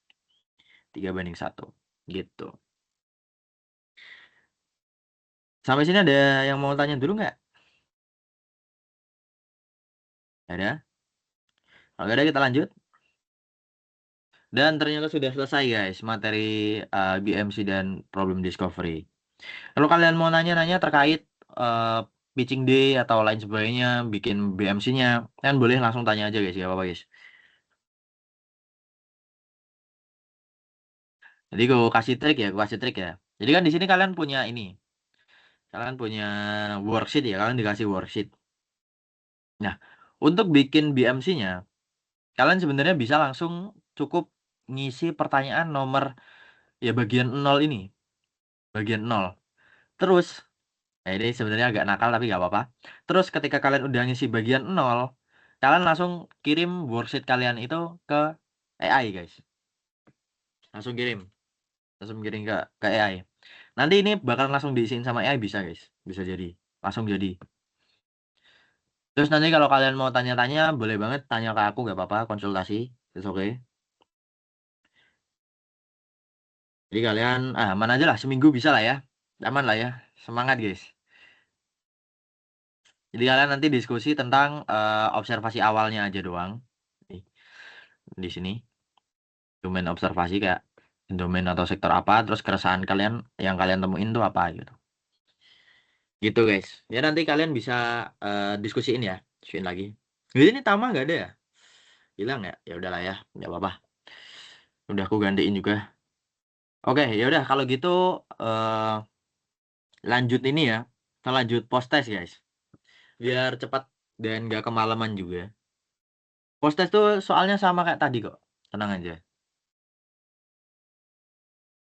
Speaker 1: 3:1 gitu. Sampai sini ada yang mau tanya dulu nggak? Ada? Kalau nggak ada kita lanjut. Dan ternyata sudah selesai guys materi BMC dan problem discovery. Kalau kalian mau nanya-nanya terkait uh, pitching day atau lain sebagainya, bikin BMC-nya, kan boleh langsung tanya aja guys, gak apa-apa guys. Jadi gue kasih trik ya, gue kasih trik ya. Jadi kan di sini kalian punya worksheet ya, kalian dikasih worksheet. Nah, untuk bikin BMC-nya, kalian sebenarnya bisa langsung cukup ngisi pertanyaan nomor ya bagian 0 ini, bagian 0. Terus, ini sebenarnya agak nakal tapi nggak apa-apa. Terus ketika kalian udah ngisi bagian 0, kalian langsung kirim worksheet kalian itu ke AI guys. Langsung kirim, ke AI. Nanti ini bakal langsung diisiin sama AI bisa guys, bisa jadi, langsung jadi. Terus nanti kalau kalian mau tanya-tanya, boleh banget tanya ke aku, nggak apa-apa, konsultasi, it's okay. Jadi kalian, mana aja lah, seminggu bisa lah ya, aman lah ya, semangat guys. Jadi kalian nanti diskusi tentang observasi awalnya aja doang. Nih, di sini, domain observasi kayak domain atau sektor apa, terus keresahan kalian yang kalian temuin tuh apa gitu. Gitu guys. Ya nanti kalian bisa diskusiin ya, diskusiin lagi. Jadi ini Tama nggak ada ya? Hilang ya? Ya udahlah ya, nggak apa-apa. Udah aku gantiin juga. Oke, ya udah kalau gitu eh lanjut ini ya. Kita lanjut post test guys. Biar cepat dan nggak kemalaman juga. Post test tuh soalnya sama kayak tadi kok. Tenang aja.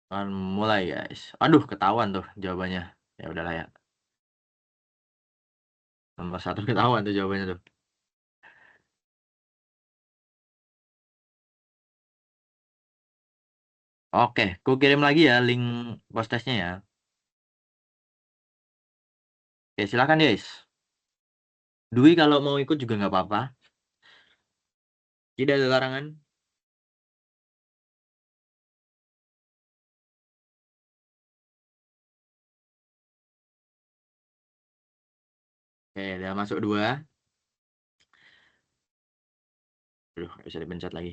Speaker 1: Kan mulai guys. Aduh, ketahuan tuh jawabannya. Ya udahlah ya. Nomor 1 ketahuan tuh jawabannya tuh. Oke, aku kirim lagi ya link post testnya ya. Oke, silakan guys. Dwi kalau mau ikut juga nggak apa-apa. Tidak ada larangan. Oke, udah masuk 2. Aduh, nggak bisa dipencet lagi.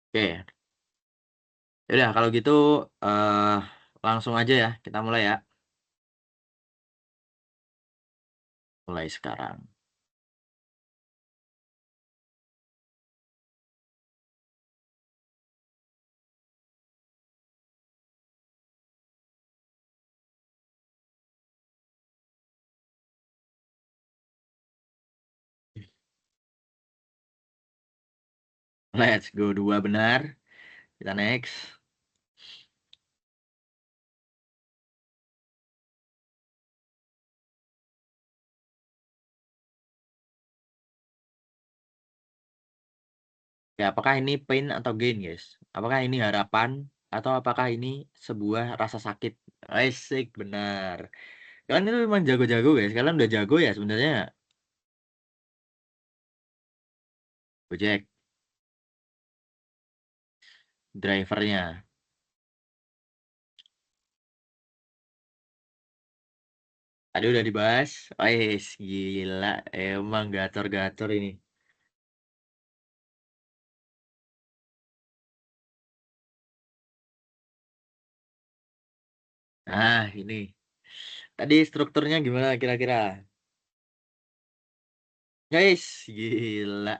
Speaker 1: Oke, yaudah kalau gitu eh langsung aja ya. Kita mulai ya. Mulai sekarang. Let's go 2 benar. Kita next. Ya, apakah ini pain atau gain, guys? Apakah ini harapan atau apakah ini sebuah rasa sakit? Asik, benar. Kalian itu memang jago-jago, guys. Kalian udah jago ya sebenarnya. Gojek, drivernya. Tadi udah dibahas. Wais, gila. Emang gacor-gacor ini. Nah, ini. Tadi strukturnya gimana kira-kira? Guys, gila.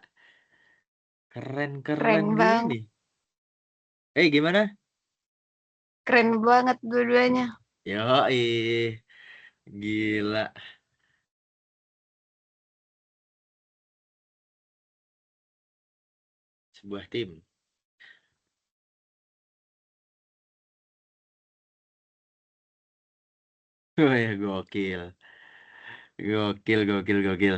Speaker 1: Keren-keren
Speaker 3: Keren bang.
Speaker 1: gini. Gimana?
Speaker 3: Keren banget dua-duanya.
Speaker 1: Yoi. Gila. Sebuah tim. Oh ya, gokil. Gokil, gokil, gokil.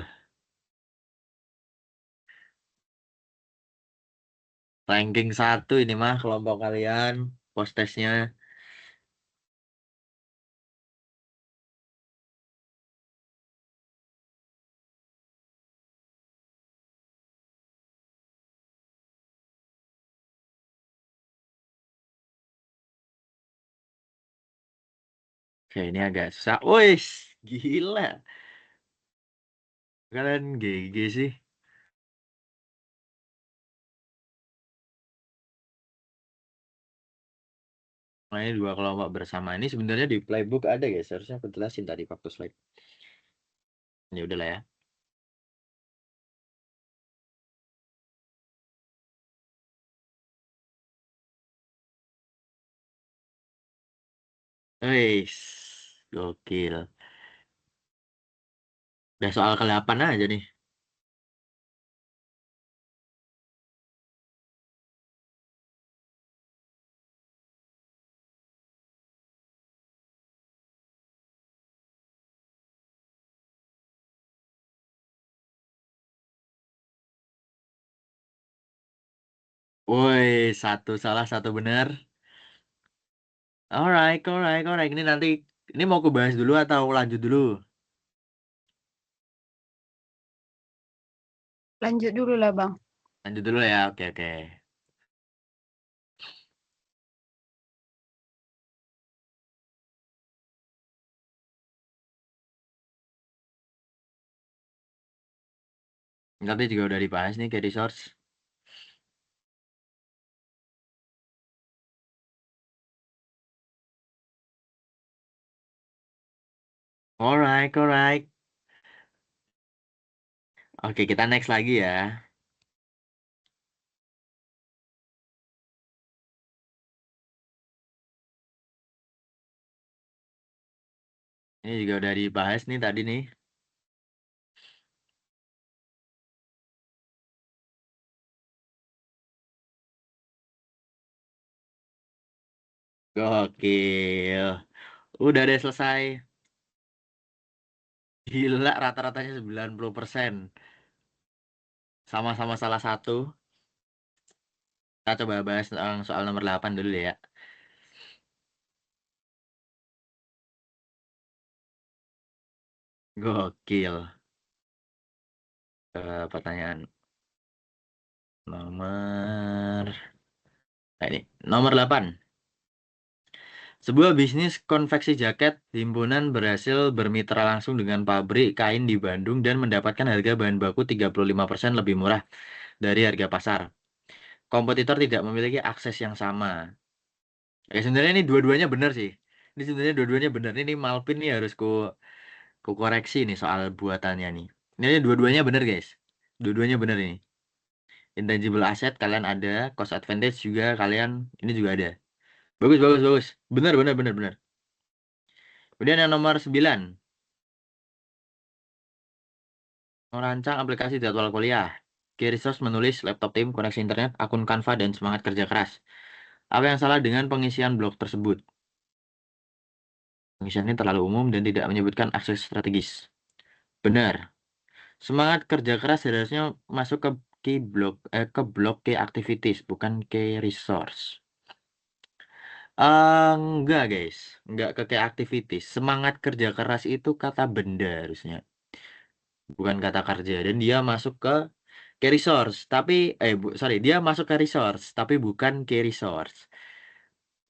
Speaker 1: Ranking 1 ini mah kelompok kalian. Post testnya. Oke, ini agak susah. Wih, gila. Kalian GG sih. Nah, ini 2 kelompok bersama. Ini sebenarnya di playbook ada guys. Harusnya aku jelasin tadi waktu slide. Ini udah lah ya. Wih, gokil. Udah soal ke-8 aja nih. Woi, satu salah, satu benar. Alright, alright, alright. Ini nanti, ini mau aku bahas dulu atau lanjut dulu?
Speaker 3: Lanjut dulu lah bang.
Speaker 1: Lanjut dulu ya, oke, oke. Nanti juga udah dibahas nih ke resource. Alright, alright. Oke, kita next lagi ya. Ini juga udah dibahas nih tadi nih. Gokil. Udah deh selesai. Gila, rata-ratanya 90%. Sama-sama salah satu. Kita coba bahas soal nomor 8 dulu ya. Gokil. Pertanyaan nomor... Nah, ini. Nomor 8. Sebuah bisnis konveksi jaket himpunan berhasil bermitra langsung dengan pabrik kain di Bandung dan mendapatkan harga bahan baku 35% lebih murah dari harga pasar. Kompetitor tidak memiliki akses yang sama. Sebenarnya ini dua-duanya benar sih. Ini sebenarnya dua-duanya benar. Ini Malpin nih harus ku koreksi nih soal buatannya nih. Ini dua-duanya benar guys. Dua-duanya benar ini. Intangible asset kalian ada, cost advantage juga kalian ini juga ada. Bagus, bagus, bagus. Benar, benar, benar, benar. Kemudian yang nomor 9. Merancang aplikasi jadwal kuliah. Key resource menulis laptop tim, koneksi internet, akun Canva, dan semangat kerja keras. Apa yang salah dengan pengisian blog tersebut? Pengisian ini terlalu umum dan tidak menyebutkan akses strategis. Benar. Semangat kerja keras harusnya masuk ke blok key activities, bukan key resource. Enggak guys, enggak ke key activities. Semangat kerja keras itu kata benda harusnya, bukan kata kerja. Dan dia masuk ke key resource, tapi sorry, dia masuk ke resource, tapi bukan key resource.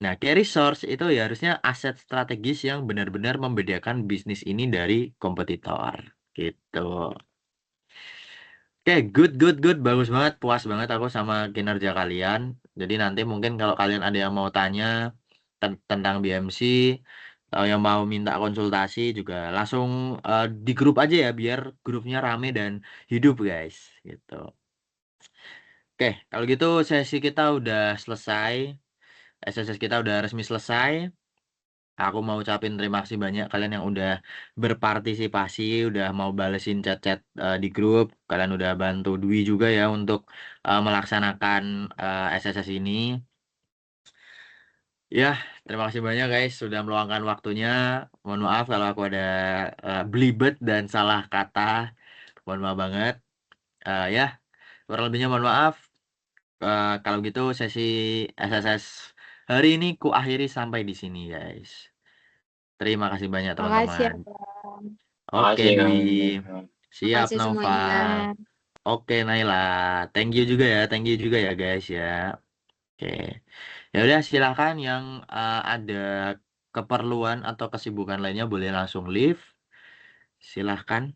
Speaker 1: Nah, key resource itu ya harusnya aset strategis yang benar-benar membedakan bisnis ini dari kompetitor, gitu. Oke, good, good, good. Bagus banget. Puas banget aku sama kinerja kalian. Jadi nanti mungkin kalau kalian ada yang mau tanya tentang BMC, Kalau yang mau minta konsultasi juga langsung di grup aja ya biar grupnya rame dan hidup guys gitu. Oke, kalau gitu sesi kita udah selesai. SSS kita udah resmi selesai. Aku mau ucapin terima kasih banyak kalian yang udah berpartisipasi, udah mau balesin chat-chat di grup. Kalian udah bantu Dwi juga ya untuk melaksanakan SSS ini. Ya, terima kasih banyak guys sudah meluangkan waktunya. Mohon maaf kalau aku ada belibet dan salah kata. Mohon maaf banget. Ya, kurang lebihnya mohon maaf. Kalau gitu sesi SSS hari ini ku akhiri sampai di sini guys. Terima kasih banyak
Speaker 3: Makasih ya,
Speaker 1: teman-teman.
Speaker 3: Bang.
Speaker 1: Oke
Speaker 2: Makasih
Speaker 1: Dwi,
Speaker 2: Kak.
Speaker 1: siap
Speaker 4: Makasih
Speaker 1: Nova.
Speaker 4: semuanya.
Speaker 1: Oke Naila, thank you juga ya, thank you juga ya guys ya. Oke, ya udah silakan yang ada keperluan atau kesibukan lainnya boleh langsung leave. Silahkan.